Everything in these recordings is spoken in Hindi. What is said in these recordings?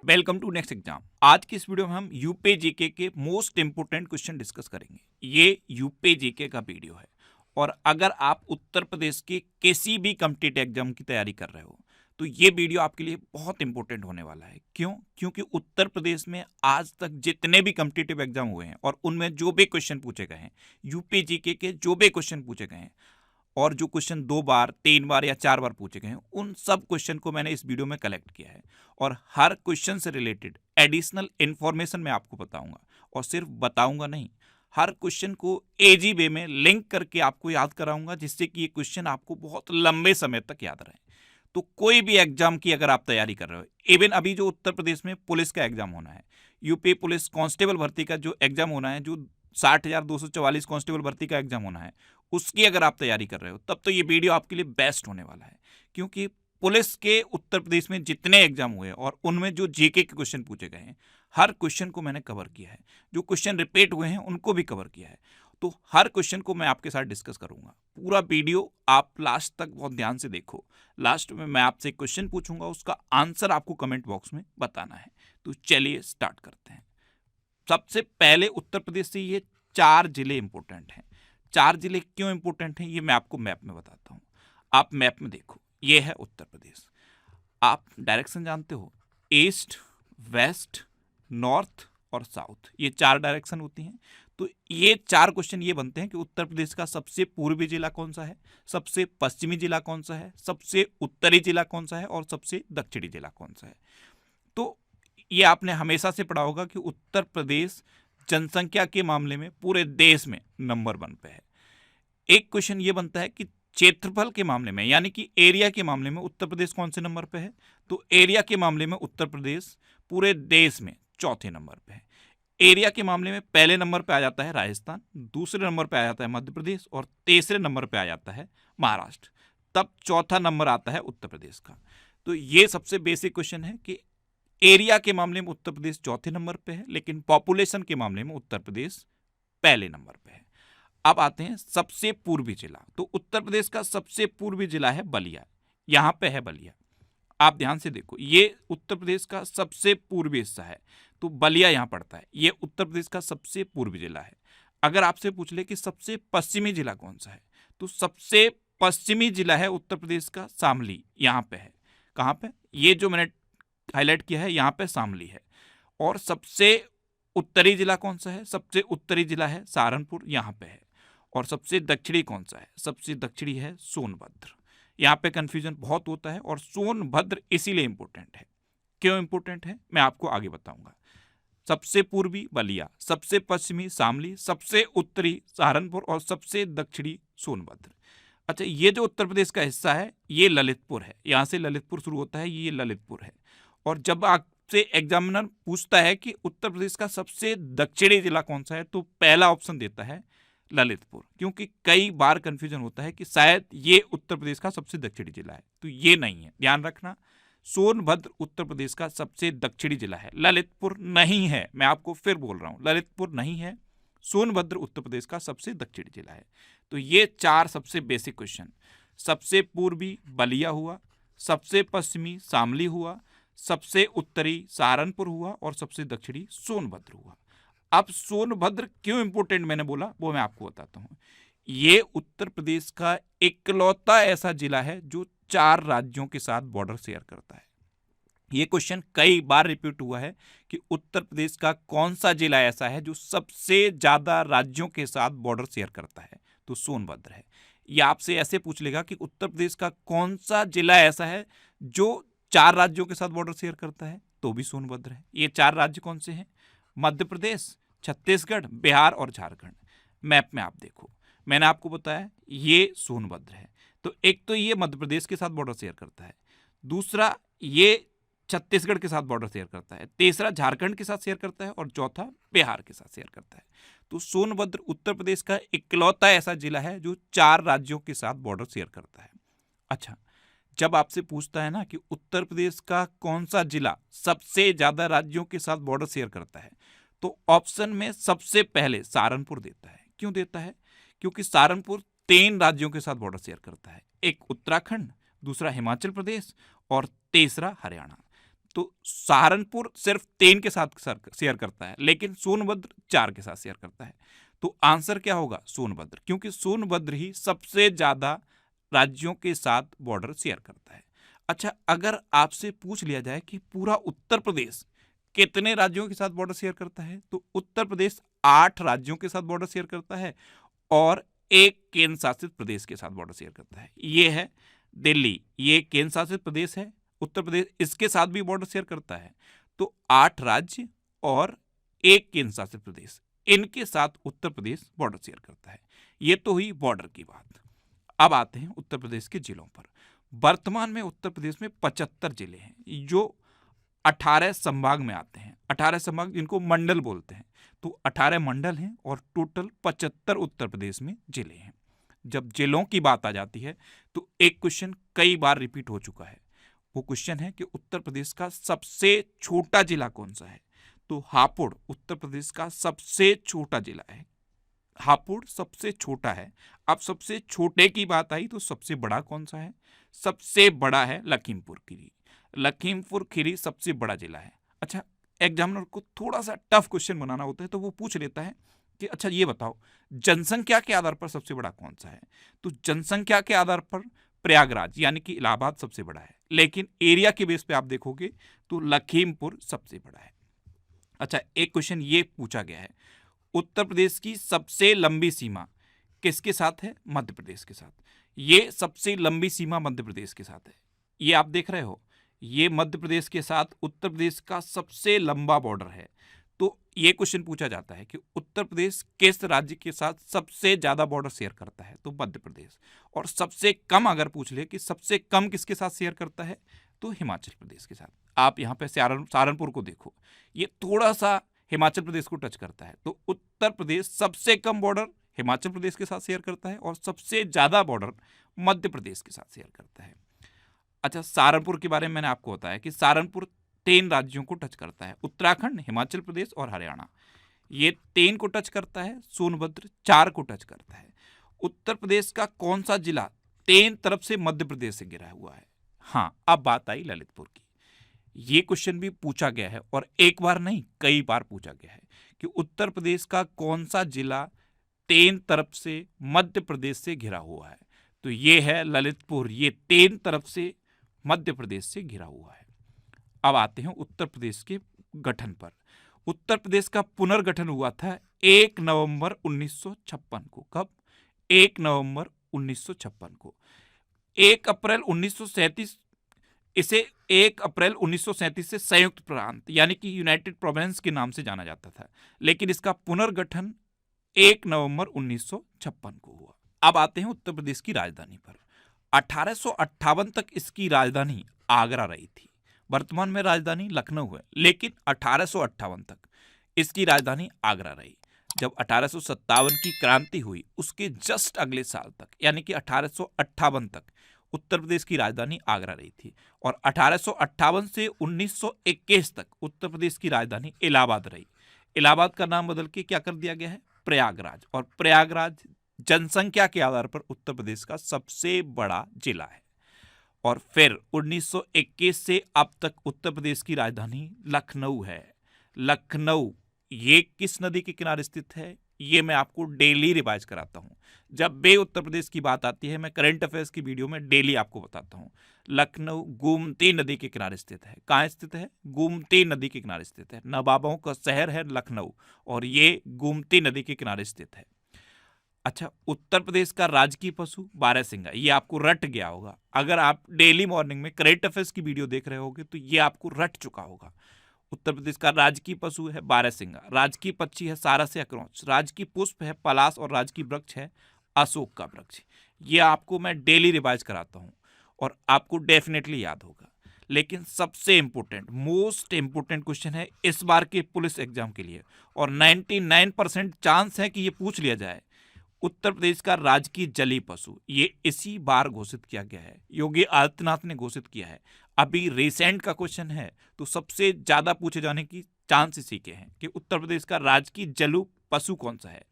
Welcome to next exam. आज की इस वीडियो में हम यूपी जीके के मोस्ट इंपोर्टेंट क्वेश्चन डिस्कस करेंगे। ये यूपी जीके का वीडियो है और अगर आप उत्तर प्रदेश के किसी भी कॉम्पिटिटिव एग्जाम की तैयारी कर रहे हो तो ये वीडियो आपके लिए बहुत इंपॉर्टेंट होने वाला है। क्यों? क्योंकि उत्तर प्रदेश में आज तक जितने भी कॉम्पिटिटिव एग्जाम हुए हैं और उनमें जो भी क्वेश्चन पूछे गए हैं, यूपी जीके के जो भी क्वेश्चन पूछे गए हैं और जो क्वेश्चन 2 बार 3 बार या 4 बार पूछे गए हैं, उन सब क्वेश्चन को मैंने इस वीडियो में कलेक्ट किया है और हर क्वेश्चन से रिलेटेड एडिशनल इंफॉर्मेशन मैं आपको बताऊंगा। और सिर्फ बताऊंगा नहीं, हर क्वेश्चन को इजी वे में लिंक करके आपको याद कराऊंगा, जिससे कि ये क्वेश्चन आपको बहुत लंबे समय तक याद रहे। तो कोई भी एग्जाम की अगर आप तैयारी कर रहे हो, इवन अभी जो उत्तर प्रदेश में पुलिस का एग्जाम होना है, यूपी पुलिस कांस्टेबल भर्ती का जो एग्जाम होना है, जो 60,244 कांस्टेबल भर्ती का एग्जाम होना है, उसकी अगर आप तैयारी कर रहे हो तब तो ये वीडियो आपके लिए बेस्ट होने वाला है। क्योंकि पुलिस के उत्तर प्रदेश में जितने एग्जाम हुए और उनमें जो जीके के क्वेश्चन पूछे गए हैं, हर क्वेश्चन को मैंने कवर किया है। जो क्वेश्चन रिपीट हुए हैं उनको भी कवर किया है। तो हर क्वेश्चन को मैं आपके साथ डिस्कस करूंगा। पूरा वीडियो आप लास्ट तक बहुत ध्यान से देखो। लास्ट में मैं आपसे एक क्वेश्चन पूछूंगा, उसका आंसर आपको कमेंट बॉक्स में बताना है। तो चलिए स्टार्ट करते हैं। सबसे पहले उत्तर प्रदेश से ये 4 जिले इंपॉर्टेंट हैं। 4 जिले क्यों इंपॉर्टेंट हैं ये मैं आपको मैप में बताता हूँ। आप मैप में देखो, ये है उत्तर प्रदेश। आप डायरेक्शन जानते हो, ईस्ट, वेस्ट, नॉर्थ और साउथ, ये 4 डायरेक्शन होती हैं। तो ये 4 क्वेश्चन ये बनते हैं कि उत्तर प्रदेश का सबसे पूर्वी जिला कौन सा है, सबसे पश्चिमी जिला कौन सा है, सबसे उत्तरी जिला कौन सा है और सबसे दक्षिणी जिला कौन सा है। तो ये आपने हमेशा से पढ़ा होगा कि उत्तर प्रदेश जनसंख्या के मामले में पूरे देश में नंबर 1 पे है। एक क्वेश्चन ये बनता है कि क्षेत्रफल के मामले में, यानी कि एरिया के मामले में उत्तर प्रदेश कौन से नंबर पे है। तो एरिया के मामले में उत्तर प्रदेश पूरे देश में चौथे नंबर पे है। एरिया के मामले में पहले नंबर पे आ जाता है राजस्थान, दूसरे नंबर पे आ जाता है मध्य प्रदेश और तीसरे नंबर पे आ जाता है महाराष्ट्र। तब चौथा नंबर आता है उत्तर प्रदेश का। तो ये सबसे बेसिक क्वेश्चन है कि एरिया के मामले में उत्तर प्रदेश चौथे नंबर पे है, लेकिन पॉपुलेशन के मामले में उत्तर प्रदेश पहले नंबर पे है। अब आते हैं सबसे पूर्वी जिला। तो उत्तर प्रदेश का सबसे पूर्वी जिला है बलिया। यहां पे है बलिया। आप ध्यान से देखो, ये उत्तर प्रदेश का सबसे पूर्वी हिस्सा है, तो बलिया यहां पड़ता है। ये उत्तर प्रदेश का सबसे पूर्वी जिला है। अगर आपसे पूछ ले कि सबसे पश्चिमी जिला कौन सा है, तो सबसे पश्चिमी जिला है उत्तर प्रदेश का शामली। यहां पे है। कहां पे? ये जो मैंने हाईलाइट किया है यहाँ पे शामली है। और सबसे उत्तरी जिला कौन सा है? सबसे उत्तरी जिला है सहारनपुर, यहाँ पे है। और सबसे दक्षिणी कौन सा है? सबसे दक्षिणी है सोनभद्र। यहाँ पे कंफ्यूजन बहुत होता है और सोनभद्र इसीलिए इंपॉर्टेंट है। क्यों इंपॉर्टेंट है मैं आपको आगे बताऊंगा। सबसे पूर्वी बलिया, सबसे पश्चिमी शामली, सबसे उत्तरी सहारनपुर और सबसे दक्षिणी सोनभद्र। अच्छा, ये जो उत्तर प्रदेश का हिस्सा है ये ललितपुर है। यहाँ से ललितपुर शुरू होता है, ये ललितपुर है। और जब आपसे एग्जामिनर पूछता है कि उत्तर प्रदेश का सबसे दक्षिणी जिला कौन सा है, तो पहला ऑप्शन देता है ललितपुर। क्योंकि कई बार कंफ्यूजन होता है कि शायद ये उत्तर प्रदेश का सबसे दक्षिणी जिला है, तो ये नहीं है, ध्यान रखना। सोनभद्र उत्तर प्रदेश का सबसे दक्षिणी जिला है, ललितपुर नहीं है। मैं आपको फिर बोल रहा हूं, ललितपुर नहीं है, सोनभद्र उत्तर प्रदेश का सबसे दक्षिणी जिला है। तो ये 4 सबसे बेसिक क्वेश्चन। सबसे पूर्वी बलिया हुआ, सबसे पश्चिमी शामली हुआ, सबसे उत्तरी सहारनपुर हुआ और सबसे दक्षिणी सोनभद्र हुआ। अब सोनभद्र क्यों इंपोर्टेंट मैंने बोला वो मैं आपको बताता हूं। ये उत्तर प्रदेश का इकलौता ऐसा जिला है जो 4 राज्यों के साथ बॉर्डर शेयर करता है। ये क्वेश्चन कई बार रिपीट हुआ है कि उत्तर प्रदेश का कौन सा जिला ऐसा है जो सबसे ज्यादा राज्यों के साथ बॉर्डर शेयर करता है, तो सोनभद्र है। या आपसे ऐसे पूछ लेगा कि उत्तर प्रदेश का कौन सा जिला ऐसा है जो 4 राज्यों के साथ बॉर्डर शेयर करता है, तो भी सोनभद्र है। ये 4 राज्य कौन से हैं? मध्य प्रदेश, छत्तीसगढ़, बिहार और झारखंड। मैप में आप देखो, मैंने आपको बताया ये सोनभद्र है। तो एक तो ये मध्य प्रदेश के साथ बॉर्डर शेयर करता है, दूसरा ये छत्तीसगढ़ के साथ बॉर्डर शेयर करता है, तीसरा झारखंड के साथ शेयर करता है और चौथा बिहार के साथ शेयर करता है। तो सोनभद्र उत्तर प्रदेश का इकलौता ऐसा जिला है जो 4 राज्यों के साथ बॉर्डर शेयर करता है। अच्छा, जब आपसे पूछता है ना कि उत्तर प्रदेश का कौन सा जिला सबसे ज्यादा राज्यों के साथ बॉर्डर शेयर करता है, तो ऑप्शन में सबसे पहले सहारनपुर देता है। क्यों देता है? क्योंकि सहारनपुर 3 राज्यों के साथ बॉर्डर शेयर करता है, एक उत्तराखंड, दूसरा हिमाचल प्रदेश और तीसरा हरियाणा। तो सहारनपुर सिर्फ 3 के साथ शेयर करता है, लेकिन सोनभद्र 4 के साथ शेयर करता है। तो आंसर क्या होगा? सोनभद्र, क्योंकि सोनभद्र ही सबसे ज्यादा राज्यों के साथ बॉर्डर शेयर करता है। अच्छा, अगर आपसे पूछ लिया जाए कि पूरा उत्तर प्रदेश कितने राज्यों के साथ बॉर्डर शेयर करता है, तो उत्तर प्रदेश 8 राज्यों के साथ बॉर्डर शेयर करता है और 1 केंद्र शासित प्रदेश के साथ बॉर्डर शेयर करता है। ये है दिल्ली, ये केंद्र शासित प्रदेश है। उत्तर प्रदेश इसके साथ भी बॉर्डर शेयर करता है। तो 8 राज्य और 1 केंद्र शासित प्रदेश, इनके साथ उत्तर प्रदेश बॉर्डर शेयर करता है। ये तो हुई बॉर्डर की बात। अब आते हैं उत्तर प्रदेश के जिलों पर। वर्तमान में उत्तर प्रदेश में 75 जिले हैं जो 18 संभाग में आते हैं। 18 संभाग जिनको मंडल बोलते हैं। तो 18 मंडल हैं और टोटल 75 उत्तर प्रदेश में जिले हैं। जब जिलों की बात आ जाती है तो एक क्वेश्चन कई बार रिपीट हो चुका है। वो क्वेश्चन है कि उत्तर प्रदेश का सबसे छोटा जिला कौन सा है? तो हापुड़ उत्तर प्रदेश का सबसे छोटा जिला है। हापुड़ सबसे छोटा है। अब सबसे छोटे की बात आई तो सबसे बड़ा कौन सा है? सबसे बड़ा है लखीमपुर खीरी। लखीमपुर खीरी सबसे बड़ा जिला है। अच्छा, एग्जामिनर को थोड़ा सा टफ क्वेश्चन बनाना होता है तो वो पूछ लेता है कि अच्छा ये बताओ जनसंख्या के आधार पर सबसे बड़ा कौन सा है? तो जनसंख्या के आधार पर प्रयागराज यानी कि इलाहाबाद सबसे बड़ा है, लेकिन एरिया के बेस पे आप देखोगे तो लखीमपुर सबसे बड़ा है। अच्छा, एक क्वेश्चन ये पूछा गया है, उत्तर प्रदेश की सबसे लंबी सीमा किसके साथ है? मध्य प्रदेश के साथ। ये सबसे लंबी सीमा मध्य प्रदेश के साथ है। ये आप देख रहे हो, ये मध्य प्रदेश के साथ उत्तर प्रदेश का सबसे लंबा बॉर्डर है। तो ये क्वेश्चन पूछा जाता है कि उत्तर प्रदेश किस राज्य के साथ सबसे ज्यादा बॉर्डर शेयर करता है? तो मध्य प्रदेश। और सबसे कम अगर पूछ ले कि सबसे कम किसके साथ शेयर करता है, तो हिमाचल प्रदेश के साथ। आप यहाँ पे सहारनपुर को देखो, ये थोड़ा सा हिमाचल प्रदेश को टच करता है। तो उत्तर प्रदेश सबसे कम बॉर्डर हिमाचल प्रदेश के साथ शेयर करता है और सबसे ज्यादा बॉर्डर मध्य प्रदेश के साथ शेयर करता है। अच्छा, सहारनपुर के बारे में मैंने आपको बताया कि सहारनपुर 3 राज्यों को टच करता है, उत्तराखंड, हिमाचल प्रदेश और हरियाणा। ये 3 को टच करता है। सोनभद्र 4 को टच करता है। उत्तर प्रदेश का कौन सा जिला 3 तरफ से मध्य प्रदेश से घिरा हुआ है? हाँ, अब बात आई ललितपुर की। ये क्वेश्चन भी पूछा गया है और एक बार नहीं कई बार पूछा गया है कि उत्तर प्रदेश का कौन सा जिला 3 तरफ से मध्य प्रदेश से घिरा हुआ है? तो ये है ललितपुर। ये 3 तरफ से मध्य प्रदेश से घिरा हुआ है। अब आते हैं उत्तर प्रदेश के गठन पर। उत्तर प्रदेश का पुनर्गठन हुआ था 1 नवंबर 1956 को। कब? 1 नवंबर 1956 को। 1 अप्रैल 1937 इसे 1 अप्रैल 1937 से संयुक्त प्रांत यानी कि यूनाइटेड प्रोविंस के नाम से जाना जाता था, लेकिन इसका पुनर्गठन 1 नवंबर 1956 को हुआ। अब आते हैं उत्तर प्रदेश की राजधानी पर। 1858 तक इसकी राजधानी आगरा रही थी। वर्तमान में राजधानी लखनऊ है, लेकिन 1858 तक इसकी राजधानी आगरा रही। जब 1857 की क्रांति हुई उसके जस्ट अगले साल तक यानी कि 1858 तक उत्तर प्रदेश की राजधानी आगरा रही थी और 1858 से 1921 तक उत्तर प्रदेश की राजधानी इलाहाबाद रही। इलाहाबाद का नाम बदल के क्या कर दिया गया है? प्रयागराज। और प्रयागराज जनसंख्या के आधार पर उत्तर प्रदेश का सबसे बड़ा जिला है। और फिर 1921 से अब तक उत्तर प्रदेश की राजधानी लखनऊ है। लखनऊ ये किस नदी के किनारे स्थित है? ये मैं आपको डेली रिवाइज कराता हूँ। जब भी उत्तर प्रदेश की बात आती है मैं करंट अफेयर्स की वीडियो में डेली आपको बताता हूँ। लखनऊ गोमती नदी के किनारे स्थित है। कहाँ स्थित है? गोमती नदी के किनारे स्थित है। नवाबों का शहर है लखनऊ और ये गोमती नदी के किनारे स्थित है। अच्छा, उत्तर प्रदेश का राजकीय पशु बारहसिंगा। ये आपको रट गया होगा। अगर आप डेली मॉर्निंग में करंट अफेयर्स की वीडियो देख रहे होगे तो ये आपको रट चुका होगा। उत्तर प्रदेश का राजकीय पशु है बारहसिंगा, राजकीय पक्षी है सारस या क्रौंच, राजकीय पुष्प है पलाश और राजकीय वृक्ष है अशोक का वृक्ष। ये आपको मैं डेली रिवाइज कराता हूँ और आपको डेफिनेटली याद होगा। लेकिन सबसे इंपॉर्टेंट मोस्ट इंपॉर्टेंट क्वेश्चन है इस बार के पुलिस एग्जाम के लिए और 99% चांस है कि ये पूछ लिया जाए। उत्तर प्रदेश का राजकीय जलीय पशु ये इसी बार घोषित किया गया है। योगी आदित्यनाथ ने घोषित किया है। अभी रिसेंट का क्वेश्चन है तो सबसे ज्यादा पूछे जाने की चांस इसी के हैं कि उत्तर प्रदेश का राजकीय जलीय पशु कौन सा है?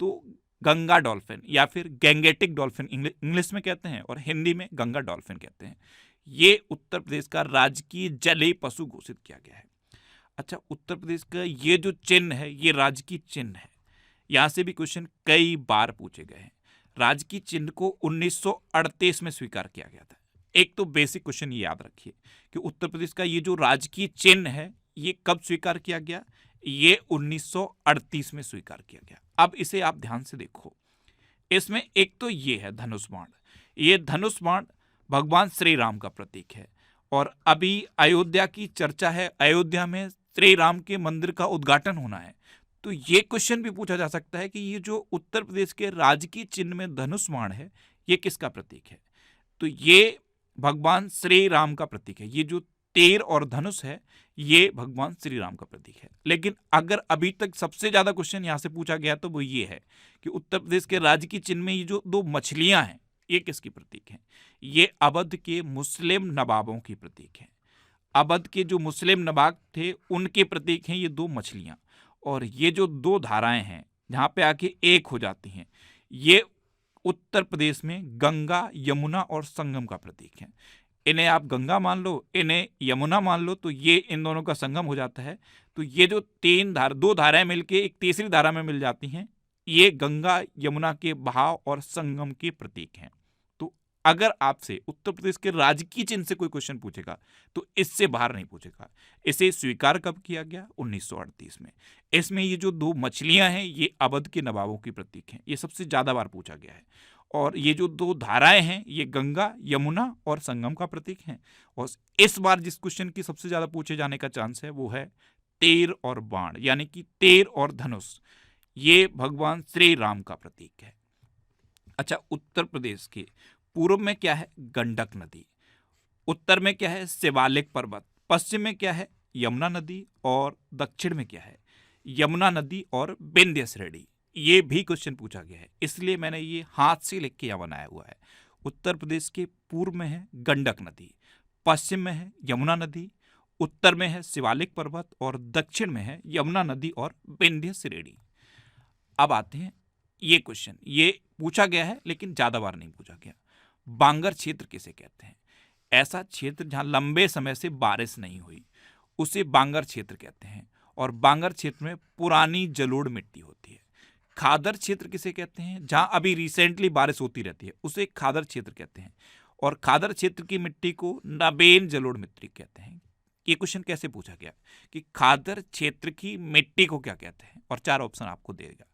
तो गंगा डॉल्फिन या फिर गैंगेटिक डॉल्फिन इंग्लिश में कहते हैं और हिंदी में गंगा डॉल्फिन कहते हैं। ये उत्तर प्रदेश का राजकीय जलीय पशु घोषित किया गया है। अच्छा, उत्तर प्रदेश का ये जो चिन्ह है ये राजकीय चिन्ह है। यहाँ से भी क्वेश्चन कई बार पूछे गए हैं। राजकीय चिन्ह को 1938 में स्वीकार किया गया था। एक तो बेसिक क्वेश्चन ये याद रखिए कि उत्तर प्रदेश का ये जो राजकीय चिन्ह है ये कब स्वीकार किया गया, ये 1938 में स्वीकार किया गया। अब इसे आप ध्यान से देखो, इसमें एक तो ये है धनुष बाण। ये धनुष बाण भगवान श्री राम का प्रतीक है और अभी अयोध्या की चर्चा है, अयोध्या में श्री राम के मंदिर का उद्घाटन होना है। तो ये क्वेश्चन भी पूछा जा सकता है कि ये जो उत्तर प्रदेश के राजकीय चिन्ह में धनुष बाण है ये किसका प्रतीक है। तो ये भगवान श्री राम का प्रतीक है। ये जो तीर और धनुष है ये भगवान श्री राम का प्रतीक है। लेकिन अगर अभी तक सबसे ज्यादा क्वेश्चन यहाँ से पूछा गया तो वो ये है कि उत्तर प्रदेश के राजकीय चिन्ह में ये जो दो मछलियां हैं ये किसकी प्रतीक हैं। ये अवध के मुस्लिम नवाबों की प्रतीक है। अवध के जो मुस्लिम नवाब थे उनके प्रतीक हैं ये दो मछलियां। और ये जो दो धाराएं हैं जहाँ पे आके एक हो जाती हैं ये उत्तर प्रदेश में गंगा, यमुना और संगम का प्रतीक है। इन्हें आप गंगा मान लो, इन्हें यमुना मान लो, तो ये इन दोनों का संगम हो जाता है। तो ये जो दो धाराएं मिलके एक तीसरी धारा में मिल जाती हैं ये गंगा यमुना के बहाव और संगम के प्रतीक हैं। तो अगर आपसे उत्तर प्रदेश के राजकीय चिन्ह से कोई क्वेश्चन पूछेगा तो इससे बाहर नहीं पूछेगा। इसे स्वीकार कब किया गया, 1938 में। इसमें ये जो दो मछलियां हैं ये अवध के नवाबों की प्रतीक हैं। ये सबसे ज्यादा बार पूछा गया है। और ये जो दो धाराएं हैं ये गंगा, यमुना और संगम का प्रतीक हैं। और इस बार जिस क्वेश्चन की सबसे ज्यादा पूछे जाने का चांस है वो है तीर और बाण, यानी कि तीर और धनुष। ये भगवान श्री राम का प्रतीक है। अच्छा, उत्तर प्रदेश के पूर्व में क्या है, गंडक नदी। उत्तर में क्या है, शिवालिक पर्वत। पश्चिम में क्या है, यमुना नदी। और दक्षिण में क्या है, यमुना नदी और विंध्य श्रेणी। ये भी क्वेश्चन पूछा गया है, इसलिए मैंने ये हाथ से लिख के यहाँ बनाया हुआ है। उत्तर प्रदेश के पूर्व में है गंडक नदी, पश्चिम में है यमुना नदी, उत्तर में है शिवालिक पर्वत और दक्षिण में है यमुना नदी और विंध्य श्रेणी। अब आते हैं ये क्वेश्चन, ये पूछा गया है लेकिन ज्यादा बार नहीं पूछा गया। बांगर क्षेत्र किसे कहते हैं। ऐसा क्षेत्र जहां लंबे समय से बारिश नहीं हुई उसे बांगर क्षेत्र कहते हैं। और बांगर क्षेत्र में पुरानी जलोढ़ मिट्टी होती है। खादर क्षेत्र किसे कहते हैं, जहां अभी रिसेंटली बारिश होती रहती है उसे खादर क्षेत्र कहते हैं। और खादर क्षेत्र की मिट्टी को नबेन जलोढ़ मिट्टी कहते हैं। ये क्वेश्चन कैसे पूछा गया कि खादर क्षेत्र की मिट्टी को क्या कहते हैं, और 4 ऑप्शन आपको देगा।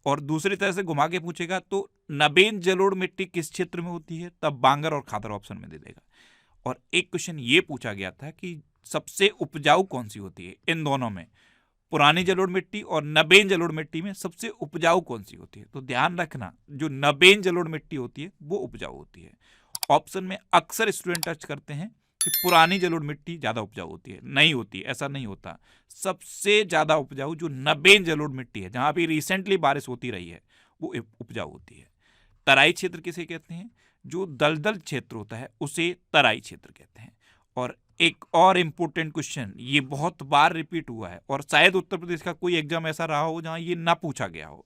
और दूसरी तरह से घुमा के पूछेगा तो नबेन जलोढ़ मिट्टी किस क्षेत्र में होती है, तब बांगर और खादर ऑप्शन में दे देगा। और एक क्वेश्चन ये पूछा गया था कि सबसे उपजाऊ कौन सी होती है, इन दोनों में पुरानी जलोढ़ मिट्टी और नबेन जलोढ़ मिट्टी में सबसे उपजाऊ कौन सी होती है। तो ध्यान रखना जो नबेन जलोढ़ मिट्टी होती है वो उपजाऊ होती है। ऑप्शन में अक्सर स्टूडेंट टच करते हैं कि पुरानी जलोढ़ मिट्टी ज्यादा उपजाऊ होती है, नहीं होती, ऐसा नहीं होता। सबसे ज्यादा उपजाऊ जो नबेन जलोढ़ मिट्टी है जहां अभी रिसेंटली बारिश होती रही है वो उपजाऊ होती है। तराई क्षेत्र किसे कहते हैं, जो दलदल क्षेत्र होता है उसे तराई क्षेत्र कहते हैं। और एक और इंपॉर्टेंट क्वेश्चन, ये बहुत बार रिपीट हुआ है और शायद उत्तर प्रदेश का कोई एग्जाम ऐसा रहा हो जहां ये ना पूछा गया हो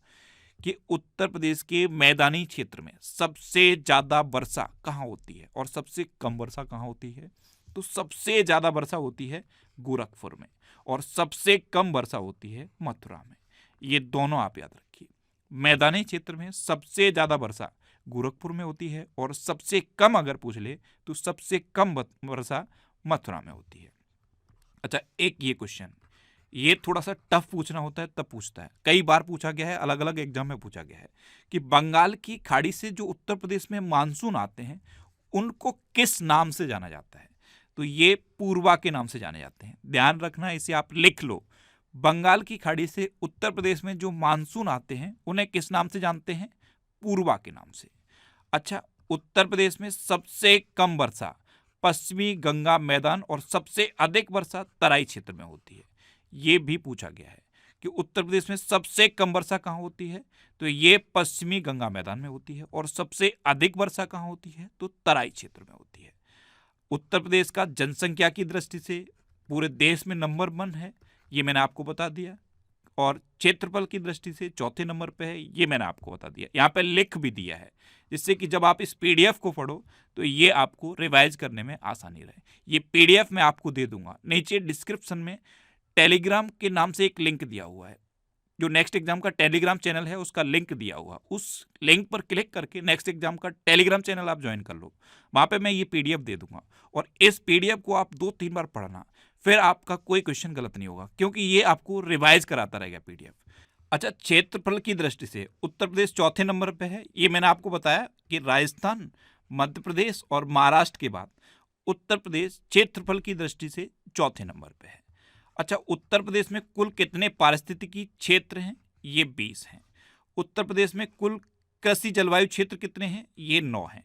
कि उत्तर प्रदेश के मैदानी क्षेत्र में सबसे ज्यादा वर्षा कहाँ होती है और सबसे कम वर्षा कहाँ होती है। तो सबसे ज्यादा वर्षा होती है गोरखपुर में और सबसे कम वर्षा होती है मथुरा में। ये दोनों आप याद रखिए। मैदानी क्षेत्र में सबसे ज्यादा वर्षा गोरखपुर में होती है और सबसे कम अगर पूछ ले तो सबसे कम वर्षा मथुरा में होती है। अच्छा, एक ये क्वेश्चन, ये थोड़ा सा टफ पूछना होता है तब पूछता है, कई बार पूछा गया है, अलग अलग एग्जाम में पूछा गया है कि बंगाल की खाड़ी से जो उत्तर प्रदेश में मानसून आते हैं उनको किस नाम से जाना जाता है। तो ये पूर्वा के नाम से जाने जाते हैं। ध्यान रखना, इसे आप लिख लो। बंगाल की खाड़ी से उत्तर प्रदेश में जो मानसून आते हैं उन्हें किस नाम से जानते हैं, पूर्वा के नाम से। अच्छा, उत्तर प्रदेश में सबसे कम वर्षा पश्चिमी गंगा मैदान और सबसे अधिक वर्षा तराई क्षेत्र में होती है। ये भी पूछा गया है कि उत्तर प्रदेश में सबसे कम वर्षा कहाँ होती है, तो ये पश्चिमी गंगा मैदान में होती है। और सबसे अधिक वर्षा कहाँ होती है, तो तराई क्षेत्र में होती है। उत्तर प्रदेश का जनसंख्या की दृष्टि से पूरे देश में नंबर 1 है, ये मैंने आपको बता दिया। और क्षेत्रफल की दृष्टि से चौथे नंबर पे है, ये मैंने आपको बता दिया। यहाँ पे लिख भी दिया है, जिससे कि जब आप इस पीडीएफ को पढ़ो तो ये आपको रिवाइज करने में आसानी रहे। ये पीडीएफ मैं आपको दे दूंगा। नीचे डिस्क्रिप्शन में टेलीग्राम के नाम से एक लिंक दिया हुआ है, जो नेक्स्ट एग्जाम का टेलीग्राम चैनल है उसका लिंक दिया हुआ, उस लिंक पर क्लिक करके नेक्स्ट एग्जाम का टेलीग्राम चैनल आप ज्वाइन कर लो। वहाँ पे मैं ये पीडीएफ दे दूंगा और इस पीडीएफ को आप 2-3 बार पढ़ना, फिर आपका कोई क्वेश्चन गलत नहीं होगा, क्योंकि ये आपको रिवाइज कराता रहेगा पीडीएफ। अच्छा, क्षेत्रफल की दृष्टि से उत्तर प्रदेश चौथे नंबर पे है। ये मैंने आपको बताया कि राजस्थान, मध्य प्रदेश और महाराष्ट्र के बाद उत्तर प्रदेश क्षेत्रफल की दृष्टि से चौथे नंबर पे है। अच्छा, उत्तर प्रदेश में कुल कितने पारिस्थितिकी क्षेत्र हैं? ये 20 हैं। उत्तर प्रदेश में कुल कृषि जलवायु क्षेत्र कितने हैं? ये 9 हैं।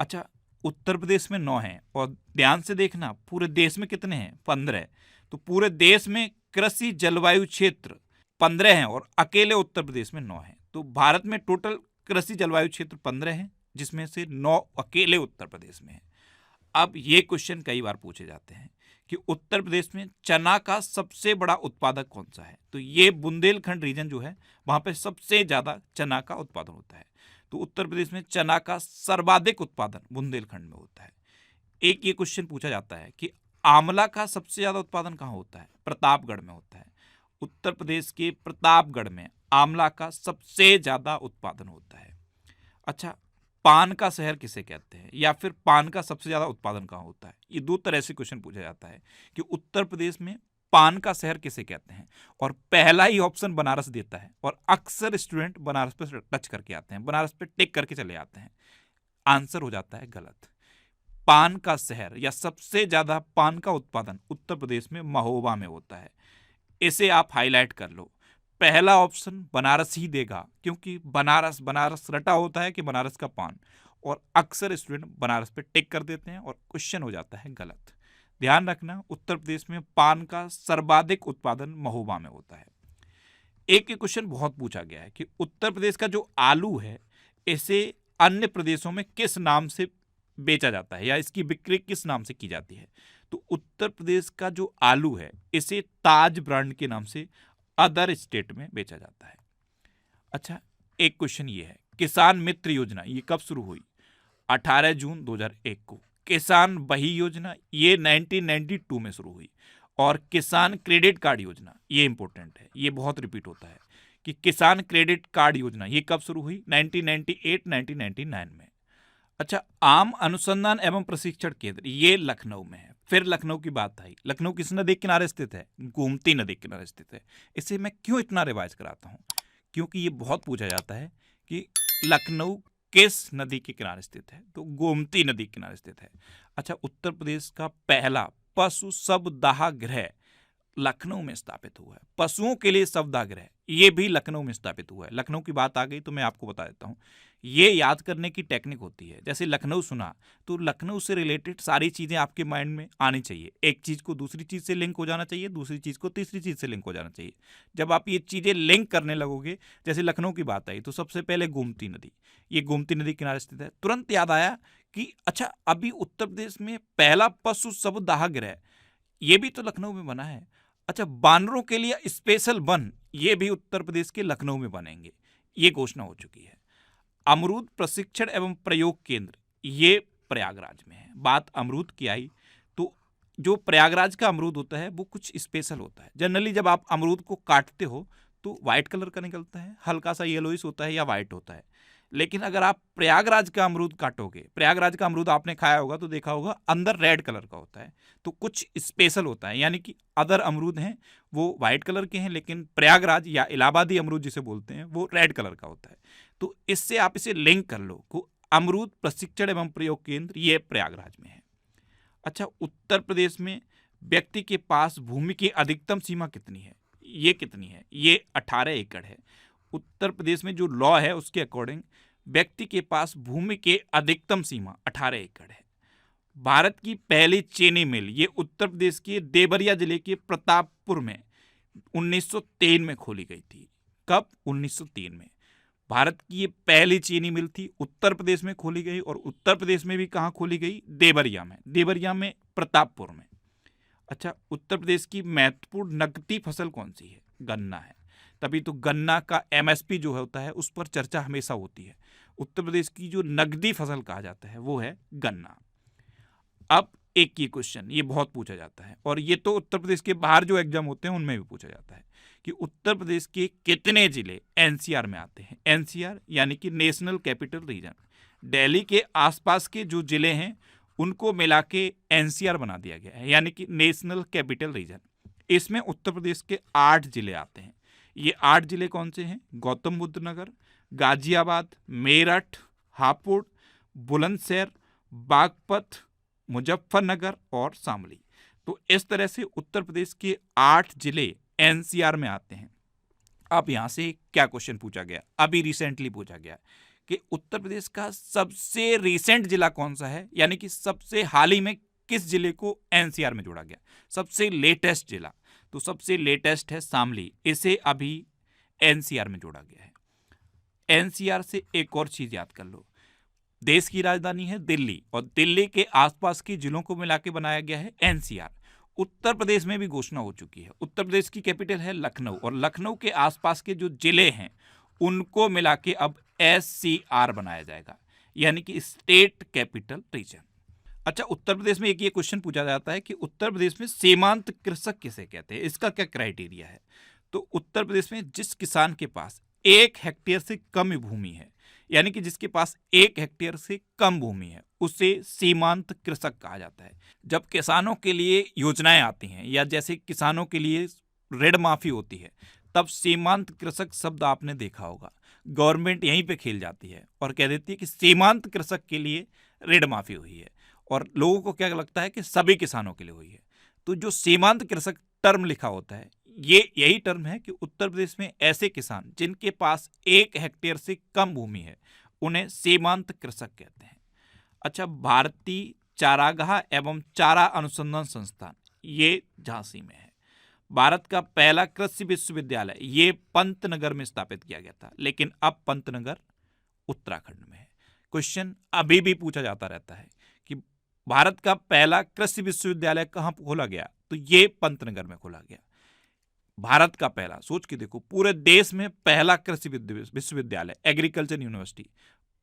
अच्छा, उत्तर प्रदेश में 9 हैं और ध्यान से देखना पूरे देश में कितने हैं? 15। तो पूरे देश में कृषि जलवायु क्षेत्र 15 हैं और अकेले उत्तर प्रदेश में 9 हैं। तो भारत में टोटल कृषि जलवायु क्षेत्र 15 हैं, जिसमें से 9 अकेले उत्तर प्रदेश में है। अब ये क्वेश्चन कई बार पूछे जाते हैं कि उत्तर प्रदेश में चना का सबसे बड़ा उत्पादक कौन सा है? तो ये बुंदेलखंड रीजन जो है वहाँ पे सबसे ज़्यादा चना का उत्पादन होता है। तो उत्तर प्रदेश में चना का सर्वाधिक उत्पादन बुंदेलखंड में होता है। एक ये क्वेश्चन पूछा जाता है कि आंवला का सबसे ज़्यादा उत्पादन कहाँ होता है? प्रतापगढ़ में होता है। उत्तर प्रदेश के प्रतापगढ़ में आंवला का सबसे ज़्यादा उत्पादन होता है। अच्छा, पान का शहर किसे कहते हैं, या फिर पान का सबसे ज़्यादा उत्पादन कहाँ होता है? ये 2 तरह से क्वेश्चन पूछा जाता है कि उत्तर प्रदेश में पान का शहर किसे कहते हैं, और पहला ही ऑप्शन बनारस देता है और अक्सर स्टूडेंट बनारस पर टच करके आते हैं, बनारस पे टिक करके चले आते हैं। आंसर हो जाता है गलत। पान का शहर या सबसे ज़्यादा पान का उत्पादन उत्तर प्रदेश में महोबा में होता है। इसे आप हाईलाइट कर लो। पहला ऑप्शन बनारस ही देगा, क्योंकि बनारस बनारस रटा होता है कि बनारस का पान, और अक्सर स्टूडेंट बनारस पे टिक कर देते हैं और क्वेश्चन हो जाता है गलत। ध्यान रखना, उत्तर प्रदेश में पान का सर्वाधिक उत्पादन महोबा में होता है। एक क्वेश्चन बहुत पूछा गया है कि उत्तर प्रदेश का जो आलू है इसे अन्य प्रदेशों में किस नाम से बेचा जाता है, या इसकी बिक्री किस नाम से की जाती है? तो उत्तर प्रदेश का जो आलू है इसे ताज ब्रांड के नाम से अदर स्टेट में बेचा जाता है। अच्छा, एक क्वेश्चन ये है, किसान मित्र योजना ये कब शुरू हुई? 18 जून 2001 को। किसान बही योजना ये 1992 में शुरू हुई। और किसान क्रेडिट कार्ड योजना, ये इंपॉर्टेंट है, ये बहुत रिपीट होता है कि किसान क्रेडिट कार्ड योजना ये कब शुरू हुई? 1998-1999 में। अच्छा, आम अनुसंधान एवं प्रशिक्षण केंद्र ये लखनऊ में है। फिर लखनऊ की बात आई। लखनऊ किस नदी के किनारे स्थित है? गोमती नदी के किनारे स्थित है। इसे मैं क्यों इतना रिवाइज कराता हूँ? क्योंकि ये बहुत पूछा जाता है कि लखनऊ किस नदी के किनारे स्थित है? तो गोमती नदी के किनारे स्थित है। अच्छा, उत्तर प्रदेश का पहला पशु शवदाह गृह लखनऊ में स्थापित हुआ है। पशुओं के लिए शवदाह गृह ये भी लखनऊ में स्थापित हुआ है। लखनऊ की बात आ गई तो मैं आपको बता देता हूँ। ये याद करने की टेक्निक होती है। जैसे लखनऊ सुना तो लखनऊ से रिलेटेड सारी चीज़ें आपके माइंड में आनी चाहिए। एक चीज़ को दूसरी चीज़ से लिंक हो जाना चाहिए, दूसरी चीज़ को तीसरी चीज़ से लिंक हो जाना चाहिए। जब आप ये चीज़ें लिंक करने लगोगे, जैसे लखनऊ की बात आई तो सबसे पहले गोमती नदी, ये गोमती नदी किनारे स्थित है। तुरंत याद आया कि अच्छा, अभी उत्तर प्रदेश में पहला पशु शवदाह गृह ये भी तो लखनऊ में बना है। अच्छा, बानरों के लिए स्पेशल वन ये भी उत्तर प्रदेश के लखनऊ में बनेंगे, ये घोषणा हो चुकी है। अमरूद प्रशिक्षण एवं प्रयोग केंद्र ये प्रयागराज में है। बात अमरूद की आई तो जो प्रयागराज का अमरूद होता है वो कुछ स्पेशल होता है। जनरली जब आप अमरूद को काटते हो तो वाइट कलर का निकलता है, हल्का सा येलोइश होता है या वाइट होता है। लेकिन अगर आप प्रयागराज का अमरूद काटोगे, प्रयागराज का अमरूद आपने खाया होगा तो देखा होगा अंदर रेड कलर का होता है। तो कुछ स्पेशल होता है, यानी कि अदर अमरूद हैं वो वाइट कलर के हैं, लेकिन प्रयागराज या इलाहाबादी अमरूद जिसे बोलते हैं वो रेड कलर का होता है। तो इससे आप इसे लिंक कर लो को अमरूद प्रशिक्षण एवं प्रयोग केंद्र ये प्रयागराज में है। अच्छा, उत्तर प्रदेश में व्यक्ति के पास भूमि की अधिकतम सीमा कितनी है? ये कितनी है? ये 18 एकड़ है। उत्तर प्रदेश में जो लॉ है उसके अकॉर्डिंग व्यक्ति के पास भूमि के अधिकतम सीमा 18 एकड़ है। भारत की पहली चीनी मिल ये उत्तर प्रदेश के देवरिया जिले के प्रतापपुर में 1903 में खोली गई थी। कब? 1903 में। भारत की ये पहली चीनी मिल थी, उत्तर प्रदेश में खोली गई। और उत्तर प्रदेश में भी कहाँ खोली गई? देवरिया में। देवरिया में, प्रतापपुर में। अच्छा, उत्तर प्रदेश की महत्वपूर्ण नकदी फसल कौन सी है? गन्ना है। तभी तो गन्ना का एमएसपी जो होता है उस पर चर्चा हमेशा होती है। उत्तर प्रदेश की जो नकदी फसल कहा जाता है वो है गन्ना। अब एक ये क्वेश्चन ये बहुत पूछा जाता है, और ये तो उत्तर प्रदेश के बाहर जो एग्जाम होते हैं उनमें भी पूछा जाता है कि उत्तर प्रदेश के कितने जिले एनसीआर में आते हैं। एनसीआर यानी कि नेशनल कैपिटल रीजन। दिल्ली के आसपास के जो जिले हैं उनको मिला के एनसीआर बना दिया गया है, यानी कि नेशनल कैपिटल रीजन। इसमें उत्तर प्रदेश के 8 जिले आते हैं। ये 8 जिले कौन से हैं? गौतम बुद्ध नगर, गाजियाबाद, मेरठ, हापुड़, बुलंदशहर, बागपत, मुजफ्फरनगर और शामली। तो इस तरह से उत्तर प्रदेश के 8 जिले एनसीआर में आते हैं। अब यहाँ से क्या क्वेश्चन पूछा गया, अभी रिसेंटली पूछा गया कि उत्तर प्रदेश का सबसे रिसेंट जिला कौन सा है, यानी कि सबसे हाल ही में किस जिले को एनसीआर में जोड़ा गया, सबसे लेटेस्ट जिला। तो सबसे लेटेस्ट है शामली, इसे अभी एनसीआर में जोड़ा गया है। एनसीआर से एक और चीज याद कर लो, देश की राजधानी है दिल्ली और दिल्ली के आसपास के जिलों को मिला के बनाया गया है एनसीआर। उत्तर प्रदेश में भी घोषणा हो चुकी है। उत्तर प्रदेश की कैपिटल है लखनऊ और लखनऊ के आसपास के जो जिले हैं उनको मिला के अब एससीआर बनाया जाएगा, यानी कि स्टेट कैपिटल रीजन। अच्छा, उत्तर प्रदेश में एक ये क्वेश्चन पूछा जाता है कि उत्तर प्रदेश में सीमांत कृषक किसे कहते हैं, इसका क्या क्राइटेरिया है। तो उत्तर प्रदेश में जिस किसान के पास 1 हेक्टेयर से कम भूमि है, यानी कि जिसके पास 1 हेक्टेयर से कम भूमि है, उसे सीमांत कृषक कहा जाता है। जब किसानों के लिए योजनाएं आती हैं या जैसे किसानों के लिए ऋण माफी होती है, तब सीमांत कृषक शब्द आपने देखा होगा। गवर्नमेंट यहीं पे खेल जाती है और कह देती है कि सीमांत कृषक के लिए ऋण माफी हुई है, और लोगों को क्या लगता है कि सभी किसानों के लिए हुई है। तो जो सीमांत कृषक टर्म लिखा होता है, ये यही टर्म है कि उत्तर प्रदेश में ऐसे किसान जिनके पास 1 हेक्टेयर से कम भूमि है उन्हें सीमांत कृषक कहते हैं। अच्छा, भारतीय चारागाह एवं चारा अनुसंधान संस्थान ये झांसी में है। भारत का पहला कृषि विश्वविद्यालय ये पंतनगर में स्थापित किया गया था, लेकिन अब पंतनगर उत्तराखंड में है। क्वेश्चन अभी भी पूछा जाता रहता है कि भारत का पहला कृषि विश्वविद्यालय कहाँ खोला गया, तो ये पंतनगर में खोला गया। भारत का पहला, सोच के देखो, पूरे देश में पहला कृषि विश्वविद्यालय एग्रीकल्चर यूनिवर्सिटी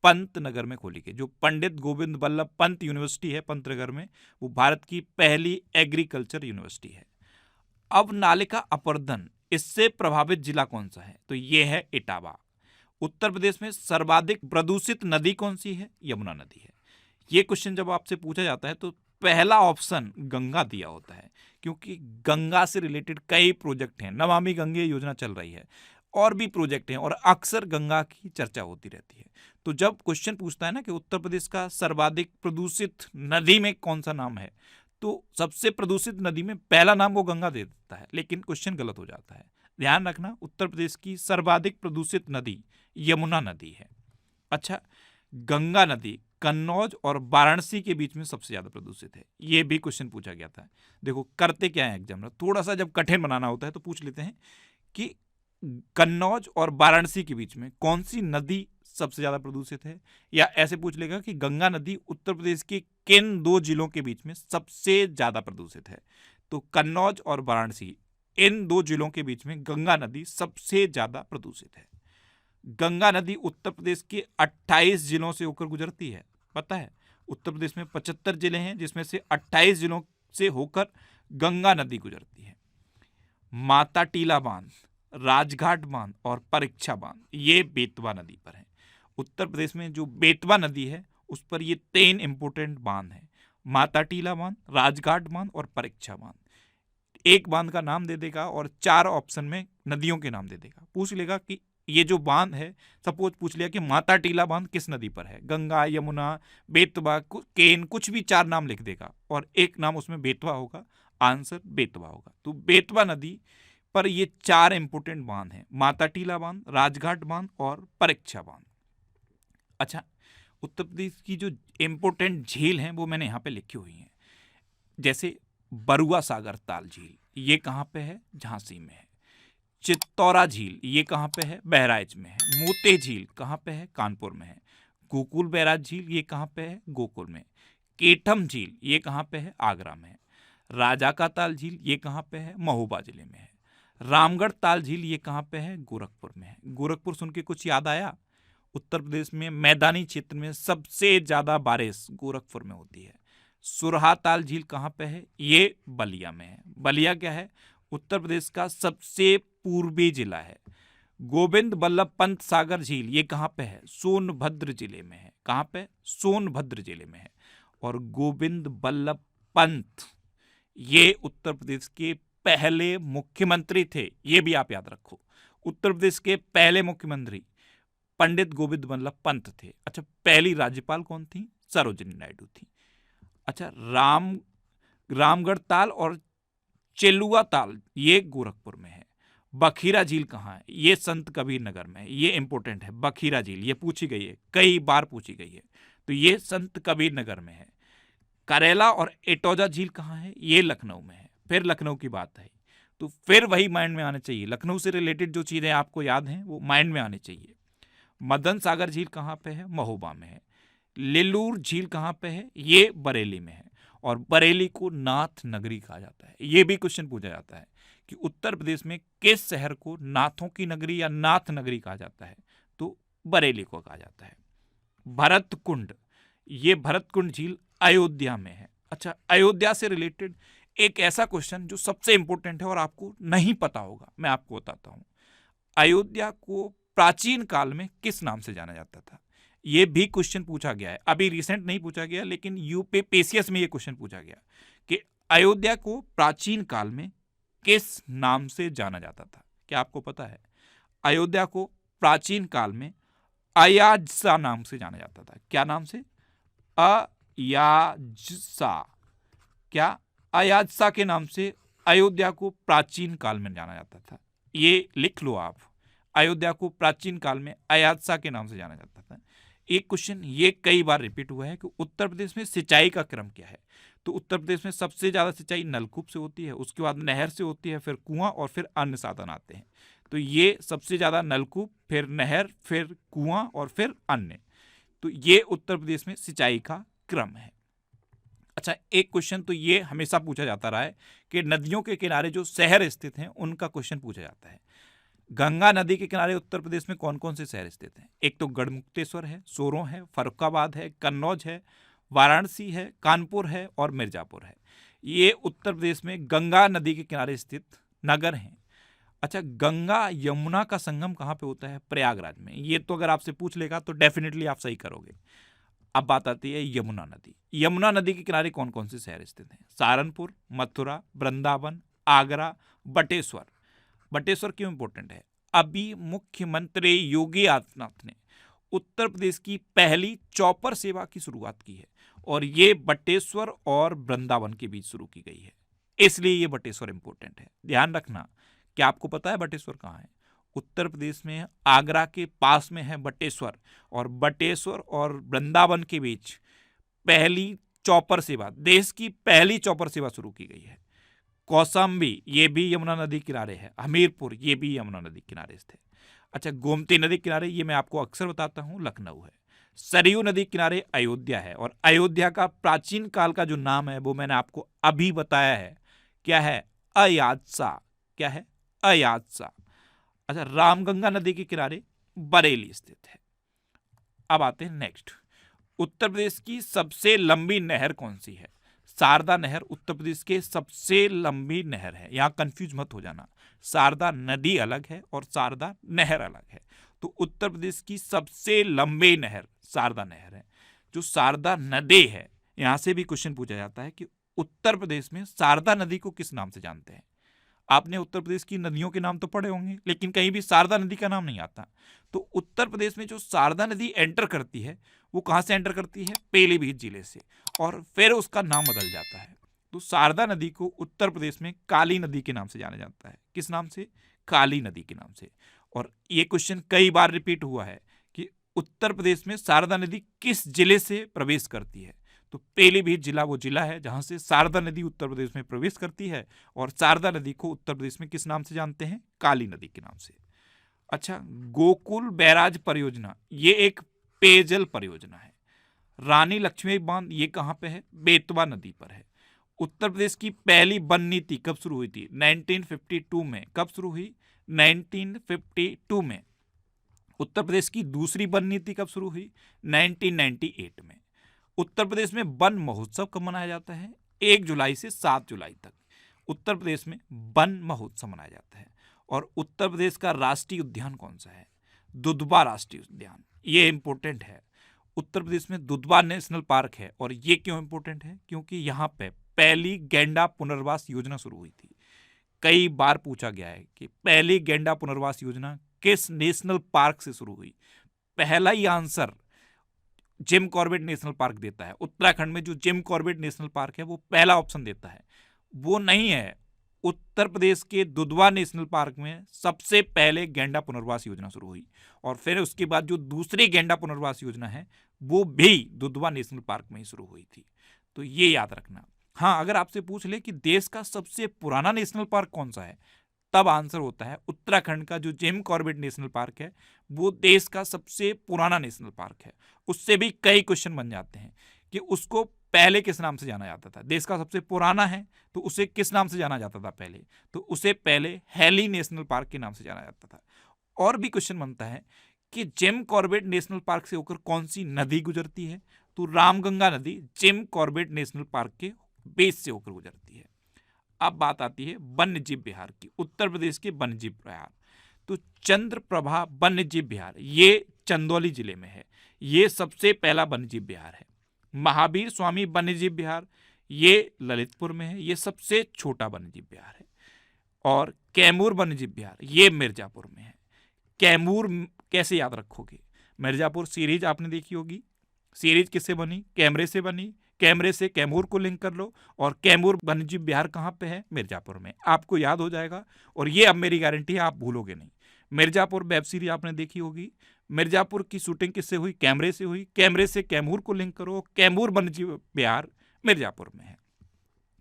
पंतनगर में खोली गई। जो पंडित गोविंद बल्लभ पंत यूनिवर्सिटी है पंतनगर में, वो भारत की पहली एग्रीकल्चर यूनिवर्सिटी है। अब नालिका अपरदन इससे प्रभावित जिला कौन सा है, तो ये है इटावा। उत्तर प्रदेश में सर्वाधिक प्रदूषित नदी कौन सी है, यमुना नदी है। ये क्वेश्चन जब आपसे पूछा जाता है तो पहला ऑप्शन गंगा दिया होता है, क्योंकि गंगा से रिलेटेड कई प्रोजेक्ट हैं, नमामि गंगे योजना चल रही है, और भी प्रोजेक्ट हैं, और अक्सर गंगा की चर्चा होती रहती है। तो जब क्वेश्चन पूछता है ना कि उत्तर प्रदेश का सर्वाधिक प्रदूषित नदी में कौन सा नाम है, तो सबसे प्रदूषित नदी में पहला नाम वो गंगा दे देता है, लेकिन क्वेश्चन गलत हो जाता है। ध्यान रखना, उत्तर प्रदेश की सर्वाधिक प्रदूषित नदी यमुना नदी है। अच्छा, गंगा नदी कन्नौज और वाराणसी के बीच में सबसे ज्यादा प्रदूषित है, ये भी क्वेश्चन पूछा गया था। देखो करते क्या है एग्जाम में, थोड़ा सा जब कठिन बनाना होता है तो पूछ लेते हैं कि कन्नौज और वाराणसी के बीच में कौन सी नदी सबसे ज्यादा प्रदूषित है, या ऐसे पूछ लेगा कि गंगा नदी उत्तर प्रदेश के किन 2 जिलों के बीच में सबसे ज्यादा प्रदूषित है। तो कन्नौज और वाराणसी, इन 2 जिलों के बीच में गंगा नदी सबसे ज्यादा प्रदूषित है। गंगा नदी उत्तर प्रदेश के 28 जिलों से होकर गुजरती है, पता है। उत्तर प्रदेश में 75 जिले हैं, जिसमें से 28 जिलों से होकर गंगा नदी गुजरती है। माता टीला बांध, राजघाट बांध और परीक्षा बांध ये बेतवा नदी पर है। उत्तर प्रदेश में जो बेतवा नदी है उस पर ये 3 इंपोर्टेंट बांध हैं, माता टीला बांध, राजघाट बांध और परीक्षा बांध। एक बांध का नाम दे देगा और 4 ऑप्शन में नदियों के नाम दे देगा। पूछ लेगा कि ये जो बांध है, सपोज पूछ लिया कि माता टीला बांध किस नदी पर है, गंगा, यमुना, बेतवा, केन, कुछ भी 4 नाम लिख देगा और एक नाम उसमें बेतवा होगा, आंसर बेतवा होगा। तो बेतवा नदी पर ये 4 इंपोर्टेंट बांध हैं, माता टीला बांध, राजघाट बांध और परीक्षा बांध। अच्छा, उत्तर प्रदेश की जो इंपोर्टेंट झील हैं वो मैंने यहाँ पे लिखी हुई हैं, जैसे बरुआ सागर ताल झील, ये कहाँ पे है, झांसी में है। चित्तौरा झील ये कहाँ पे है, बहराइच में है। मोती झील कहाँ पे है, कानपुर में है। गोकुल बैराज झील ये कहाँ पे है, गोकुल में। केठम झील ये कहाँ पे है, आगरा में है। राजा का ताल झील ये कहाँ पे है, महोबा जिले में है। रामगढ़ ताल झील ये कहाँ पे है? गोरखपुर में है। गोरखपुर सुन के कुछ याद आया? उत्तर प्रदेश में मैदानी क्षेत्र में सबसे ज्यादा बारिश गोरखपुर में होती है। सुरहा ताल झील कहाँ पे है? ये बलिया में है। बलिया क्या है? उत्तर प्रदेश का सबसे पूर्वी जिला है। गोविंद बल्लभ पंत सागर झील ये कहाँ पे है? सोनभद्र जिले में है। कहाँ पे? सोनभद्र जिले में है। और गोविंद बल्लभ पंत ये उत्तर प्रदेश के पहले मुख्यमंत्री थे, ये भी आप याद रखो। उत्तर प्रदेश के पहले मुख्यमंत्री पंडित गोविंद बल्लभ पंत थे। अच्छा, पहली राज्यपाल कौन थी? सरोजिनी नायडू थी। अच्छा, रामगढ़ ताल और चेलुआ ताल ये गोरखपुर में है। बखीरा झील कहाँ है? ये संत कबीर नगर में है। ये इंपॉर्टेंट है, बखीरा झील ये पूछी गई है, कई बार पूछी गई है, तो ये संत कबीर नगर में है। करेला और एटौजा झील कहाँ है? ये लखनऊ में है। फिर लखनऊ की बात है तो फिर वही माइंड में आने चाहिए, लखनऊ से रिलेटेड जो चीजें आपको याद हैं वो माइंड में आनी चाहिए। मदन सागर झील कहाँ पे है? महोबा में है। लेलूर झील कहाँ पे है? ये बरेली में है। और बरेली को नाथ नगरी कहा जाता है। ये भी क्वेश्चन पूछा जाता है कि उत्तर प्रदेश में किस शहर को नाथों की नगरी या नाथ नगरी कहा जाता है? तो बरेली को कहा जाता है। भरतकुंड, ये भरतकुंड झील अयोध्या में है। अच्छा, अयोध्या से रिलेटेड एक ऐसा क्वेश्चन जो सबसे इंपॉर्टेंट है और आपको नहीं पता होगा, मैं आपको बताता हूं। अयोध्या को प्राचीन काल में किस नाम से जाना जाता था? ये भी क्वेश्चन पूछा गया है, अभी रिसेंट नहीं पूछा गया, लेकिन यूपीपीसीएस में ये क्वेश्चन पूछा गया कि अयोध्या को प्राचीन काल में किस नाम से जाना जाता था? क्या आपको पता है? अयोध्या को प्राचीन काल में अयाजसा नाम से जाना जाता था। क्या नाम से? अयाजसा। क्या? अयाजसा के नाम से अयोध्या को प्राचीन काल में जाना जाता था। ये लिख लो आप, अयोध्या को प्राचीन काल में अयाजसा के नाम से जाना जाता था। एक क्वेश्चन ये कई बार रिपीट हुआ है कि उत्तर प्रदेश में सिंचाई का क्रम क्या है? तो उत्तर प्रदेश में सबसे ज्यादा सिंचाई नलकूप से होती है, उसके बाद नहर से होती है, फिर कुआं और फिर अन्य साधन आते हैं। तो ये सबसे ज्यादा नलकूप, फिर नहर, फिर कुआं और फिर अन्य। तो ये उत्तर प्रदेश में सिंचाई का क्रम है। अच्छा, एक क्वेश्चन तो ये हमेशा पूछा जाता रहा है कि नदियों के किनारे जो शहर स्थित हैं उनका क्वेश्चन पूछा जाता है। गंगा नदी के किनारे उत्तर प्रदेश में कौन कौन से शहर स्थित हैं? एक तो गढ़मुक्तेश्वर है, सोरों है, फर्रुखाबाद है, कन्नौज है, वाराणसी है, कानपुर है और मिर्जापुर है। ये उत्तर प्रदेश में गंगा नदी के किनारे स्थित नगर हैं। अच्छा, गंगा यमुना का संगम कहाँ पे होता है? प्रयागराज में। ये तो अगर आपसे पूछ लेगा तो डेफिनेटली आप सही करोगे। अब बात आती है यमुना नदी। यमुना नदी के किनारे कौन कौन से शहर स्थित हैं? सहारनपुर, मथुरा, वृंदावन, आगरा, बटेश्वर। बटेश्वर क्यों इंपॉर्टेंट है? अभी मुख्यमंत्री योगी आदित्यनाथ ने उत्तर प्रदेश की पहली चॉपर सेवा की शुरुआत की है और ये बटेश्वर और वृंदावन के बीच शुरू की गई है, इसलिए ये बटेश्वर इंपॉर्टेंट है। ध्यान रखना। क्या आपको पता है बटेश्वर कहाँ है? उत्तर प्रदेश में आगरा के पास में है बटेश्वर, और बटेश्वर और वृंदावन के बीच पहली चॉपर सेवा, देश की पहली चॉपर सेवा शुरू की गई है। कौशाम्बी ये भी यमुना नदी किनारे है। हमीरपुर ये भी यमुना नदी किनारे स्थित है। अच्छा, गोमती नदी किनारे ये मैं आपको अक्सर बताता हूँ, लखनऊ है। सरयू नदी किनारे अयोध्या है, और अयोध्या का प्राचीन काल का जो नाम है वो मैंने आपको अभी बताया है, क्या है? अयाजसा। क्या है? अयाजसा। अच्छा, रामगंगा नदी के किनारे बरेली स्थित है। अब आते हैं नेक्स्ट, उत्तर प्रदेश की सबसे लंबी नहर कौन सी है? शारदा नहर उत्तर प्रदेश के सबसे लंबी नहर है। यहां कंफ्यूज मत हो जाना, शारदा नदी अलग है और शारदा नहर अलग है। तो उत्तर प्रदेश की सबसे लंबी नहर शारदा नहर है। जो शारदा नदी है, यहां से भी क्वेश्चन पूछा जाता है कि उत्तर प्रदेश में शारदा नदी को किस नाम से जानते हैं? आपने उत्तर प्रदेश की नदियों के नाम तो पढ़े होंगे, लेकिन कहीं भी शारदा नदी का नाम नहीं आता। तो उत्तर प्रदेश में जो शारदा नदी एंटर करती है वो कहां से एंटर करती है? पीलीभीत जिले से, और फिर उसका नाम बदल जाता है। तो शारदा नदी को उत्तर प्रदेश में काली नदी के नाम से जाना जाता है। किस नाम से? काली नदी के नाम से। और ये क्वेश्चन कई बार रिपीट हुआ है कि उत्तर प्रदेश में शारदा नदी किस जिले से प्रवेश करती है? तो पीलीभीत जिला वो जिला है जहां से शारदा नदी उत्तर प्रदेश में प्रवेश करती है, और शारदा नदी को उत्तर प्रदेश में किस नाम से जानते हैं? काली नदी के नाम से। अच्छा, गोकुल बैराज परियोजना ये एक पेयजल परियोजना है। रानी लक्ष्मी बांध ये कहां पे है? बेतवा नदी पर है। उत्तर प्रदेश की पहली वन नीति कब शुरू हुई थी? 1952 में। कब शुरू हुई? 1952 में। उत्तर प्रदेश की दूसरी वन नीति कब शुरू हुई? 1998 में। उत्तर प्रदेश में वन महोत्सव कब मनाया जाता है? 1 जुलाई से 7 जुलाई तक उत्तर प्रदेश में वन महोत्सव मनाया जाता है। और उत्तर प्रदेश का राष्ट्रीय उद्यान कौन सा है? दुधवा राष्ट्रीय उद्यान। ये इंपॉर्टेंट है। उत्तर प्रदेश में दुधवा नेशनल पार्क है। और ये क्यों इंपॉर्टेंट है? क्योंकि यहाँ पे पहली गैंडा पुनर्वास योजना शुरू हुई थी। कई बार पूछा गया है कि पहली गैंडा पुनर्वास योजना किस नेशनल पार्क से शुरू हुई? पहला ही answer Jim Corbett National Park देता है। उत्तराखंड में जो जिम कॉर्बेट नेशनल पार्क है वो पहला ऑप्शन देता है, वो नहीं है। उत्तर प्रदेश के दुधवा नेशनल पार्क में सबसे पहले गैंडा पुनर्वास योजना शुरू हुई और फिर उसके बाद जो दूसरी गैंडा पुनर्वास योजना है वो भी दुधवा नेशनल पार्क में ही शुरू हुई थी। तो ये याद रखना। हाँ, अगर आपसे पूछ ले कि देश का सबसे पुराना नेशनल पार्क कौन सा है, तब आंसर होता है उत्तराखंड का जो जिम कॉर्बेट नेशनल पार्क है वो देश का सबसे पुराना नेशनल पार्क है। उससे भी कई क्वेश्चन बन जाते हैं कि उसको पहले किस नाम से जाना जाता था। देश का सबसे पुराना है तो उसे किस नाम से जाना जाता था पहले? तो उसे पहले हैली नेशनल पार्क के नाम से जाना जाता था। और भी क्वेश्चन बनता है कि जिम कॉर्बेट नेशनल पार्क से होकर कौन सी नदी गुजरती है? तो रामगंगा नदी जिम कॉर्बेट नेशनल पार्क के बेस से होकर गुजरती है। अब बात आती है वन्यजीव विहार की। उत्तर प्रदेश के वन्यजीव विहार, तो चंद्रप्रभा वन्यजीव विहार ये चंदौली जिले में है। ये सबसे पहला वन्यजीव विहार है। महावीर स्वामी वन्यजीव विहार ये ललितपुर में है। ये सबसे छोटा वन्यजीव विहार है। और कैमूर वन्यजीव विहार ये मिर्जापुर में है। कैमूर कैसे याद रखोगे? मिर्जापुर सीरीज आपने देखी होगी। सीरीज किससे बनी? कैमरे से बनी। कैमरे से कैमूर को लिंक कर लो और कैमूर वन्यजीव विहार कहाँ पे है? मिर्जापुर में। आपको याद हो जाएगा और ये अब मेरी गारंटी है, आप भूलोगे नहीं। मिर्जापुर वेब सीरीज आपने देखी होगी। मिर्जापुर की शूटिंग किससे हुई? कैमरे से हुई। कैमरे से कैमूर को लिंक करो, कैमूर वन्यजीव विहार मिर्जापुर में है।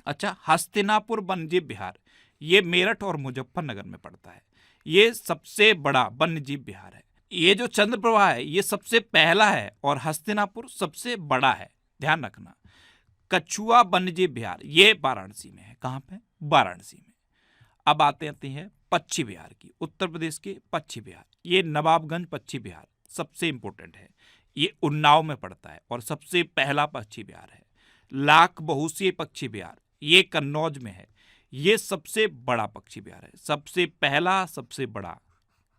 अच्छा, हस्तिनापुर वन्यजीव विहार ये मेरठ और मुजफ्फरनगर में पड़ता है। ये सबसे बड़ा वन्यजीव विहार है। ये जो चंद्रप्रभा है ये सबसे पहला है और हस्तिनापुर सबसे बड़ा है, ध्यान रखना। कछुआ वन्यजीव विहार ये वाराणसी में है। कहाँ पे? वाराणसी में। अब आते हैं पक्षी विहार की। उत्तर प्रदेश के पक्षी विहार ये नवाबगंज पक्षी विहार सबसे इंपॉर्टेंट है। ये उन्नाव में पड़ता है और सबसे पहला पक्षी विहार है। लाख बहुसीय पक्षी विहार ये कन्नौज में है। ये सबसे बड़ा पक्षी विहार है। सबसे पहला, सबसे बड़ा,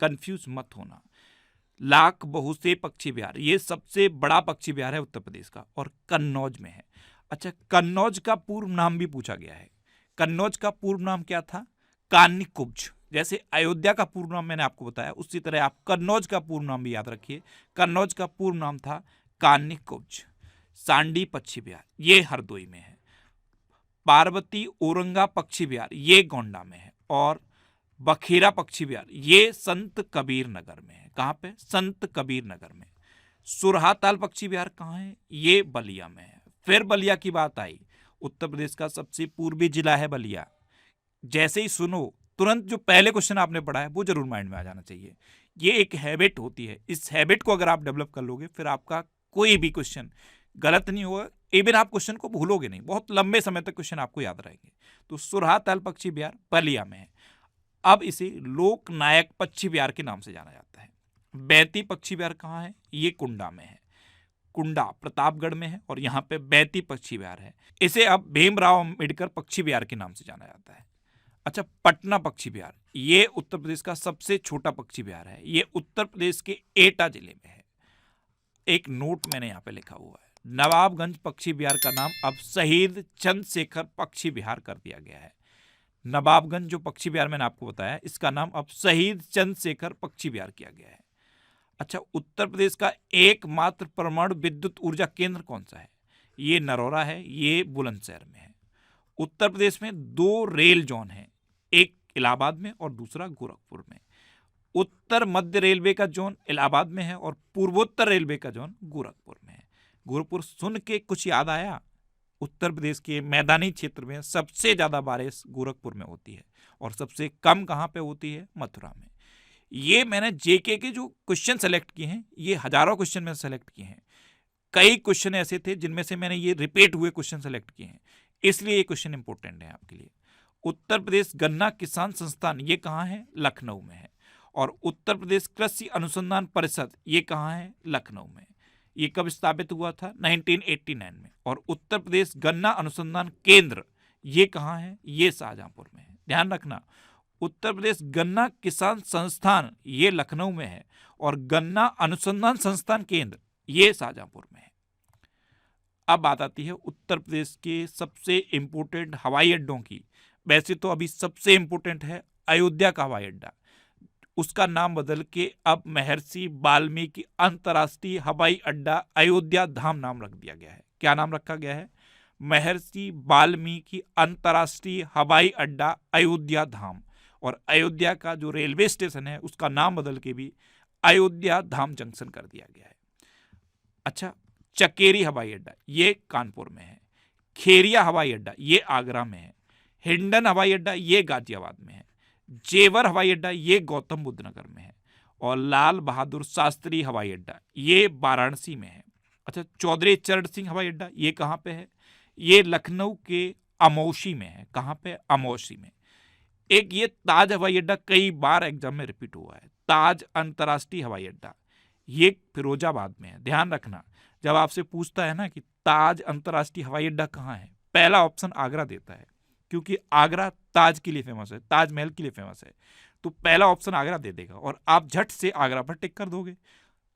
कंफ्यूज मत होना। लाख बहुसीय पक्षी विहार ये सबसे बड़ा पक्षी विहार है उत्तर प्रदेश का और कन्नौज में है। अच्छा, कन्नौज का पूर्व नाम भी पूछा गया है। कन्नौज का पूर्व नाम क्या था? कान्यकुब्ज। जैसे अयोध्या का पूर्व नाम मैंने आपको बताया, उसी तरह आप कन्नौज का पूर्व नाम भी याद रखिए। कन्नौज का पूर्व नाम था कान्यकुब्ज। सांडी पक्षी विहार ये हरदोई में है। पार्वती औरंगा पक्षी विहार ये गोंडा में है। और बखेरा पक्षी विहार ये संत कबीर नगर में है। कहाँ पे? संत कबीर नगर में। सुरहाताल पक्षी विहार कहाँ है? ये बलिया में है। फिर बलिया की बात आई। उत्तर प्रदेश का सबसे पूर्वी जिला है बलिया। जैसे ही सुनो तुरंत जो पहले क्वेश्चन आपने पढ़ा है वो जरूर माइंड में आ जाना चाहिए। ये एक हैबिट होती है। इस हैबिट को अगर आप डेवलप कर लोगे फिर आपका कोई भी क्वेश्चन गलत नहीं होगा। इवन आप क्वेश्चन को भूलोगे नहीं, बहुत लंबे समय तक क्वेश्चन आपको याद रहेंगे। तो सुरहाताल पक्षी विहार बलिया में है। अब इसे लोकनायक पक्षी विहार के नाम से जाना जाता है। बैती पक्षी विहार कहाँ है? ये कुंडा में है। कुंडा प्रतापगढ़ में है और यहाँ पे बैती पक्षी विहार है। इसे अब भीमराव अंबेडकर पक्षी विहार के नाम से जाना जाता है। अच्छा, पटना पक्षी विहार ये उत्तर प्रदेश का सबसे छोटा पक्षी विहार है। ये उत्तर प्रदेश के एटा जिले में है। एक नोट मैंने यहाँ पे लिखा हुआ है, नवाबगंज पक्षी विहार का नाम अब शहीद चंद्रशेखर पक्षी विहार कर दिया गया है। नवाबगंज जो पक्षी विहार मैंने आपको बताया इसका नाम अब शहीद चंद्रशेखर पक्षी विहार किया गया है। अच्छा, उत्तर प्रदेश का एकमात्र परमाणु विद्युत ऊर्जा केंद्र कौन सा है? ये नरौरा है। ये बुलंदशहर में है। उत्तर प्रदेश में 2 रेल जोन हैं, एक इलाहाबाद में और दूसरा गोरखपुर में। उत्तर मध्य रेलवे का जोन इलाहाबाद में है और पूर्वोत्तर रेलवे का जोन गोरखपुर में है। गोरखपुर सुन के कुछ याद आया? उत्तर प्रदेश के मैदानी क्षेत्र में सबसे ज़्यादा बारिश गोरखपुर में होती है और सबसे कम कहाँ पे होती है? मथुरा में। ये मैंने जेके के जो क्वेश्चन सेलेक्ट किए हैं ये हजारों क्वेश्चन में सेलेक्ट किए हैं। कई क्वेश्चन ऐसे थे जिनमें से मैंने ये रिपीट हुए क्वेश्चन सेलेक्ट किए हैं। इसलिए ये क्वेश्चन इंपॉर्टेंट है आपके लिए। उत्तर प्रदेश गन्ना किसान संस्थान ये कहाँ है? लखनऊ में है। और उत्तर प्रदेश कृषि अनुसंधान परिषद ये कहाँ है? लखनऊ में। ये कब स्थापित हुआ था? 1989 में। और उत्तर प्रदेश गन्ना अनुसंधान केंद्र ये कहाँ है? ये शाहजहांपुर में है। ध्यान रखना, उत्तर प्रदेश गन्ना किसान संस्थान ये लखनऊ में है और गन्ना अनुसंधान संस्थान केंद्र ये शाहजहांपुर में है। अब बात आती है उत्तर प्रदेश के सबसे इंपोर्टेंट हवाई अड्डों की। वैसे तो अभी सबसे इंपोर्टेंट है अयोध्या का हवाई अड्डा, उसका नाम बदल के अब महर्षि वाल्मीकि अंतर्राष्ट्रीय हवाई अड्डा अयोध्या धाम नाम रख दिया गया है। क्या नाम रखा गया है? महर्षि वाल्मीकि अंतर्राष्ट्रीय हवाई अड्डा अयोध्या धाम। और अयोध्या का जो रेलवे स्टेशन है उसका नाम बदल के भी अयोध्या धाम जंक्शन कर दिया गया है। अच्छा, चकेरी हवाई अड्डा ये कानपुर में है। खेरिया हवाई अड्डा ये आगरा में है। हिंडन हवाई अड्डा ये गाजियाबाद में है। जेवर हवाई अड्डा ये गौतम बुद्ध नगर में है। और लाल बहादुर शास्त्री हवाई अड्डा ये वाराणसी में है। अच्छा, चौधरी चरण सिंह हवाई अड्डा ये कहाँ पे है? ये लखनऊ के अमौसी में है। कहाँ पे? अमौसी में। एक ये ताज हवाई अड्डा कई बार एग्जाम में रिपीट हुआ है, ताज अंतर्राष्ट्रीय हवाई अड्डा ये फिरोजाबाद में है। ध्यान रखना, जब आपसे पूछता है ना कि ताज अंतर्राष्ट्रीय हवाई अड्डा कहाँ है, पहला ऑप्शन आगरा देता है, क्योंकि आगरा ताज के लिए फेमस है, ताजमहल के लिए फेमस है, तो पहला ऑप्शन आगरा दे देगा और आप झट से आगरा पर टिक कर दोगे,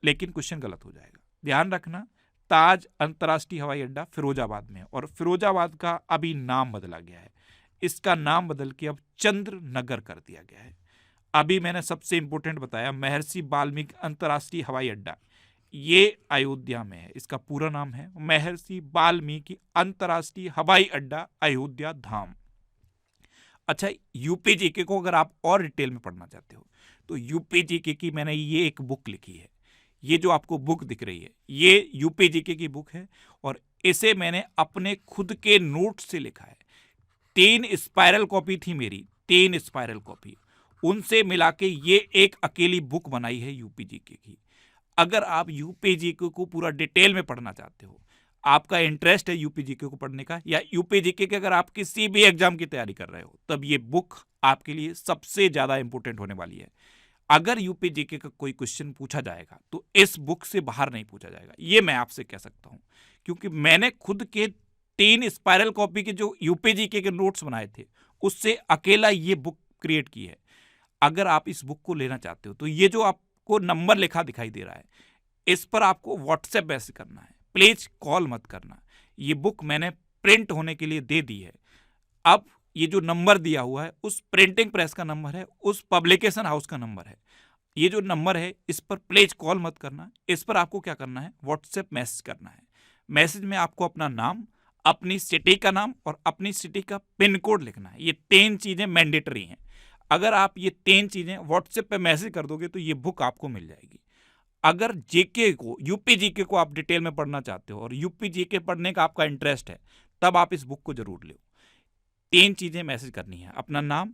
लेकिन क्वेश्चन गलत हो जाएगा। ध्यान रखना, ताज अंतर्राष्ट्रीय हवाई अड्डा फिरोजाबाद में है और फिरोजाबाद का अभी नाम बदला गया है। इसका नाम बदल के अब चंद्र नगर कर दिया गया है। अभी मैंने सबसे इंपॉर्टेंट बताया महर्षि वाल्मीकि अंतर्राष्ट्रीय हवाई अड्डा ये अयोध्या में है। इसका पूरा नाम है महर्षि वाल्मीकि अंतर्राष्ट्रीय हवाई अड्डा अयोध्या धाम। अच्छा, यूपी जीके को अगर आप और डिटेल में पढ़ना चाहते हो तो यूपी जीके की मैंने ये एक बुक लिखी है। ये जो आपको बुक दिख रही है ये यूपी जीके की बुक है और इसे मैंने अपने खुद के नोट से लिखा है। 3 स्पाइरल कॉपी थी मेरी, 3 स्पाइरल कॉपी, उनसे मिला के ये एक अकेली बुक बनाई है यूपी जीके की। अगर आप यूपी जीके को पूरा डिटेल में पढ़ना चाहते हो, आपका इंटरेस्ट है यूपी जीके को पढ़ने का, या यूपी जीके के अगर आप किसी भी एग्जाम की तैयारी कर रहे हो, तब ये बुक आपके लिए सबसे ज्यादा इंपॉर्टेंट होने वाली है। अगर यूपी जीके का कोई क्वेश्चन पूछा जाएगा तो इस बुक से बाहर नहीं पूछा जाएगा, ये मैं आपसे कह सकता हूं, क्योंकि मैंने खुद के 3 स्पाइरल कॉपी के जो यूपी जीके के नोट्स बनाए थे उससे अकेला ये बुक क्रिएट की है। अगर आप इस बुक को लेना चाहते हो तो ये जो आपको नंबर लिखा दिखाई दे रहा है इस पर आपको व्हाट्सएप मैसेज करना है, प्लीज कॉल मत करना। ये बुक मैंने प्रिंट होने के लिए दे दी है। अब ये जो नंबर दिया हुआ है उस प्रिंटिंग प्रेस का नंबर है, उस पब्लिकेशन हाउस का नंबर है। ये जो नंबर है इस पर प्लीज कॉल मत करना, इस पर आपको क्या करना है, व्हाट्सएप मैसेज करना है। मैसेज में आपको अपना नाम, अपनी सिटी का नाम और अपनी सिटी का पिन कोड लिखना है। ये 3 चीजें मैंडेटरी हैं। अगर आप ये 3 चीजें व्हाट्सएप पे मैसेज कर दोगे तो ये बुक आपको मिल जाएगी। अगर जीके को, यूपी जीके को आप डिटेल में पढ़ना चाहते हो और यूपी जीके पढ़ने का आपका इंटरेस्ट है, तब आप इस बुक को जरूर लो। 3 चीजें मैसेज करनी है, अपना नाम,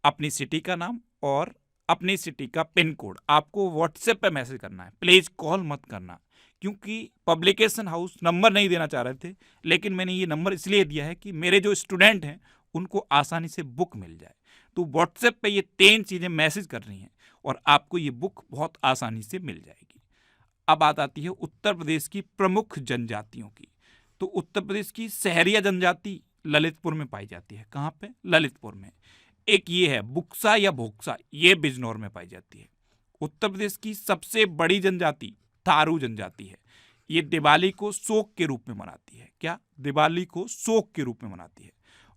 अपनी सिटी का नाम और अपनी सिटी का पिन कोड आपको व्हाट्सएप पे मैसेज करना है। प्लीज कॉल मत करना, क्योंकि पब्लिकेशन हाउस नंबर नहीं देना चाह रहे थे, लेकिन मैंने ये नंबर इसलिए दिया है कि मेरे जो स्टूडेंट हैं उनको आसानी से बुक मिल जाए। तो व्हाट्सएप पे ये 3 चीजें मैसेज करनी है और आपको ये बुक बहुत आसानी से मिल जाएगी। अब बात आती है उत्तर प्रदेश की प्रमुख जनजातियों की। तो उत्तर प्रदेश की सहरिया जनजाति ललितपुर में पाई जाती है। कहाँ पे? ललितपुर में। एक ये है बुक्सा या भोक्सा, ये बिजनौर में पाई जाती है। उत्तर प्रदेश की सबसे बड़ी जनजाति थारू जनजाति है। ये दिवाली को शोक के रूप में मनाती है। क्या? दिवाली को शोक के रूप में मनाती है।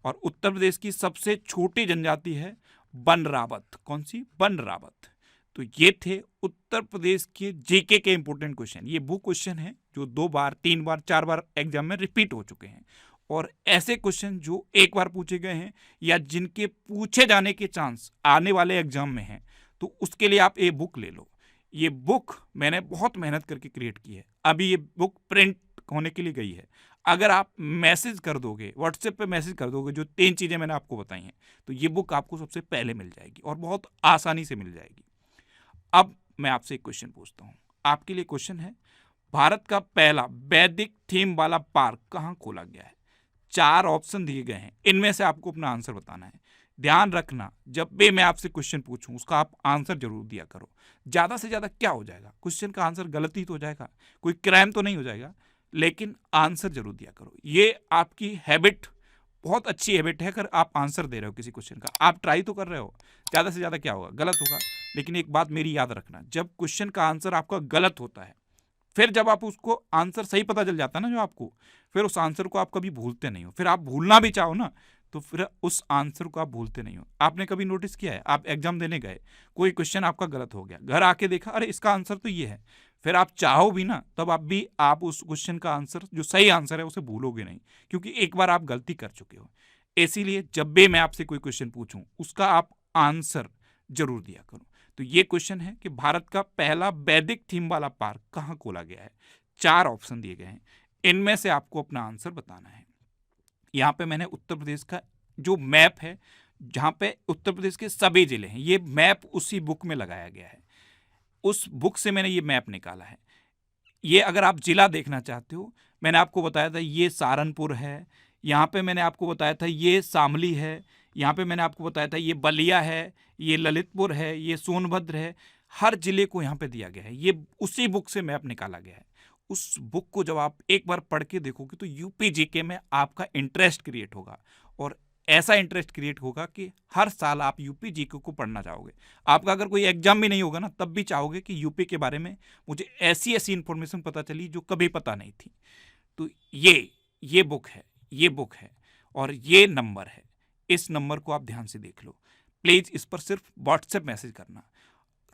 और उत्तर प्रदेश की सबसे छोटी जनजाति है बनरावत। कौन सी? बनरावत। तो ये थे उत्तर प्रदेश के जीके के इंपोर्टेंट क्वेश्चन। ये वो क्वेश्चन है जो 2 बार, 3 बार, 4 बार एग्जाम में रिपीट हो चुके हैं, और ऐसे क्वेश्चन जो एक बार पूछे गए हैं या जिनके पूछे जाने के चांस आने वाले एग्जाम में हैं, तो उसके लिए आप ये बुक ले लो। ये बुक मैंने बहुत मेहनत करके क्रिएट की है। अभी ये बुक प्रिंट होने के लिए गई है। अगर आप मैसेज कर दोगे, व्हाट्सएप पे मैसेज कर दोगे जो 3 चीज़ें मैंने आपको बताई हैं, तो ये बुक आपको सबसे पहले मिल जाएगी और बहुत आसानी से मिल जाएगी। अब मैं आपसे एक क्वेश्चन पूछता हूँ। आपके लिए क्वेश्चन है, भारत का पहला वैदिक थीम वाला पार्क कहाँ खोला गया है? 4 ऑप्शन दिए गए हैं, इनमें से आपको अपना आंसर बताना है। ध्यान रखना, जब भी मैं आपसे क्वेश्चन पूछूं उसका आप आंसर जरूर दिया करो। ज़्यादा से ज़्यादा क्या हो जाएगा, क्वेश्चन का आंसर गलत ही तो हो जाएगा, कोई क्राइम तो नहीं हो जाएगा, लेकिन आंसर जरूर दिया करो। ये आपकी हैबिट बहुत अच्छी हैबिट है। अगर आप आंसर दे रहे हो किसी क्वेश्चन का, आप ट्राई तो कर रहे हो, ज़्यादा से ज़्यादा क्या होगा, गलत होगा। लेकिन एक बात मेरी याद रखना, जब क्वेश्चन का आंसर आपका गलत होता है, फिर जब आप उसको आंसर सही पता चल जाता है ना जो आपको, फिर उस आंसर को आप कभी भूलते नहीं हो। फिर आप भूलना भी चाहो ना, तो फिर उस आंसर को आप भूलते नहीं हो। आपने कभी नोटिस किया है, आप एग्जाम देने गए, कोई क्वेश्चन आपका गलत हो गया, घर आके देखा अरे इसका आंसर तो ये है, फिर आप चाहो भी ना तब आप उस क्वेश्चन का आंसर जो सही आंसर है उसे भूलोगे नहीं, क्योंकि एक बार आप गलती कर चुके हो। इसीलिए जब भी मैं आपसे कोई क्वेश्चन पूछूं उसका आप आंसर जरूर दिया करो। तो ये क्वेश्चन है कि भारत का पहला वैदिक थीम वाला पार्क कहाँ खोला गया है। 4 ऑप्शन दिए गए हैं, इनमें से आपको अपना आंसर बताना है। यहाँ पे मैंने उत्तर प्रदेश का जो मैप है, जहाँ पे उत्तर प्रदेश के सभी जिले हैं, ये मैप उसी बुक में लगाया गया है। उस बुक से मैंने ये मैप निकाला है। ये अगर आप जिला देखना चाहते हो, मैंने आपको बताया था ये सहारनपुर है, यहाँ पे मैंने आपको बताया था ये शामली है, यहाँ पे मैंने आपको बताया था ये बलिया है, ये ललितपुर है, ये सोनभद्र है। हर जिले को यहाँ पे दिया गया है, ये उसी बुक से मैप निकाला गया है। उस बुक को जब आप एक बार पढ़ के देखोगे तो यूपी जीके में आपका इंटरेस्ट क्रिएट होगा, और ऐसा इंटरेस्ट क्रिएट होगा कि हर साल आप यूपी जीके को पढ़ना चाहोगे। आपका अगर कोई एग्जाम भी नहीं होगा ना, तब भी चाहोगे कि यूपी के बारे में मुझे ऐसी ऐसी इंफॉर्मेशन पता चली जो कभी पता नहीं थी। तो ये बुक है, ये बुक है और ये नंबर है। इस नंबर को आप ध्यान से देख लो प्लीज़। इस पर सिर्फ व्हाट्सएप मैसेज करना।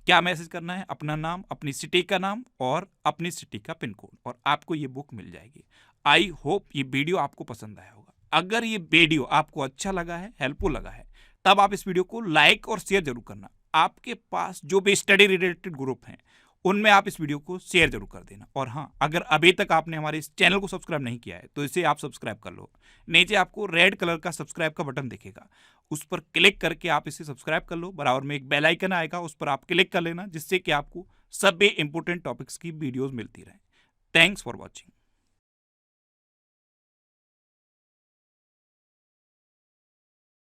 क्या मैसेज करना है, अपना नाम, अपनी सिटी का नाम और अपनी सिटी का पिन कोड, और आपको ये बुक मिल जाएगी। आई होप ये वीडियो आपको पसंद आया होगा। अगर ये वीडियो आपको अच्छा लगा है, हेल्पफुल लगा है, तब आप इस वीडियो को लाइक और शेयर जरूर करना। आपके पास जो भी स्टडी रिलेटेड ग्रुप हैं उनमें आप इस वीडियो को शेयर जरूर कर देना। और हाँ, अगर अभी तक आपने हमारे इस चैनल को सब्सक्राइब नहीं किया है तो इसे आप सब्सक्राइब कर लो। नीचे आपको रेड कलर का सब्सक्राइब का बटन दिखेगा, उस पर क्लिक करके आप इसे सब्सक्राइब कर लो। बराबर में एक बेल आइकन आएगा, उस पर आप क्लिक कर लेना, जिससे कि आपको सभी इंपॉर्टेंट टॉपिक्स की वीडियोस मिलती रहे। Thanks for watching.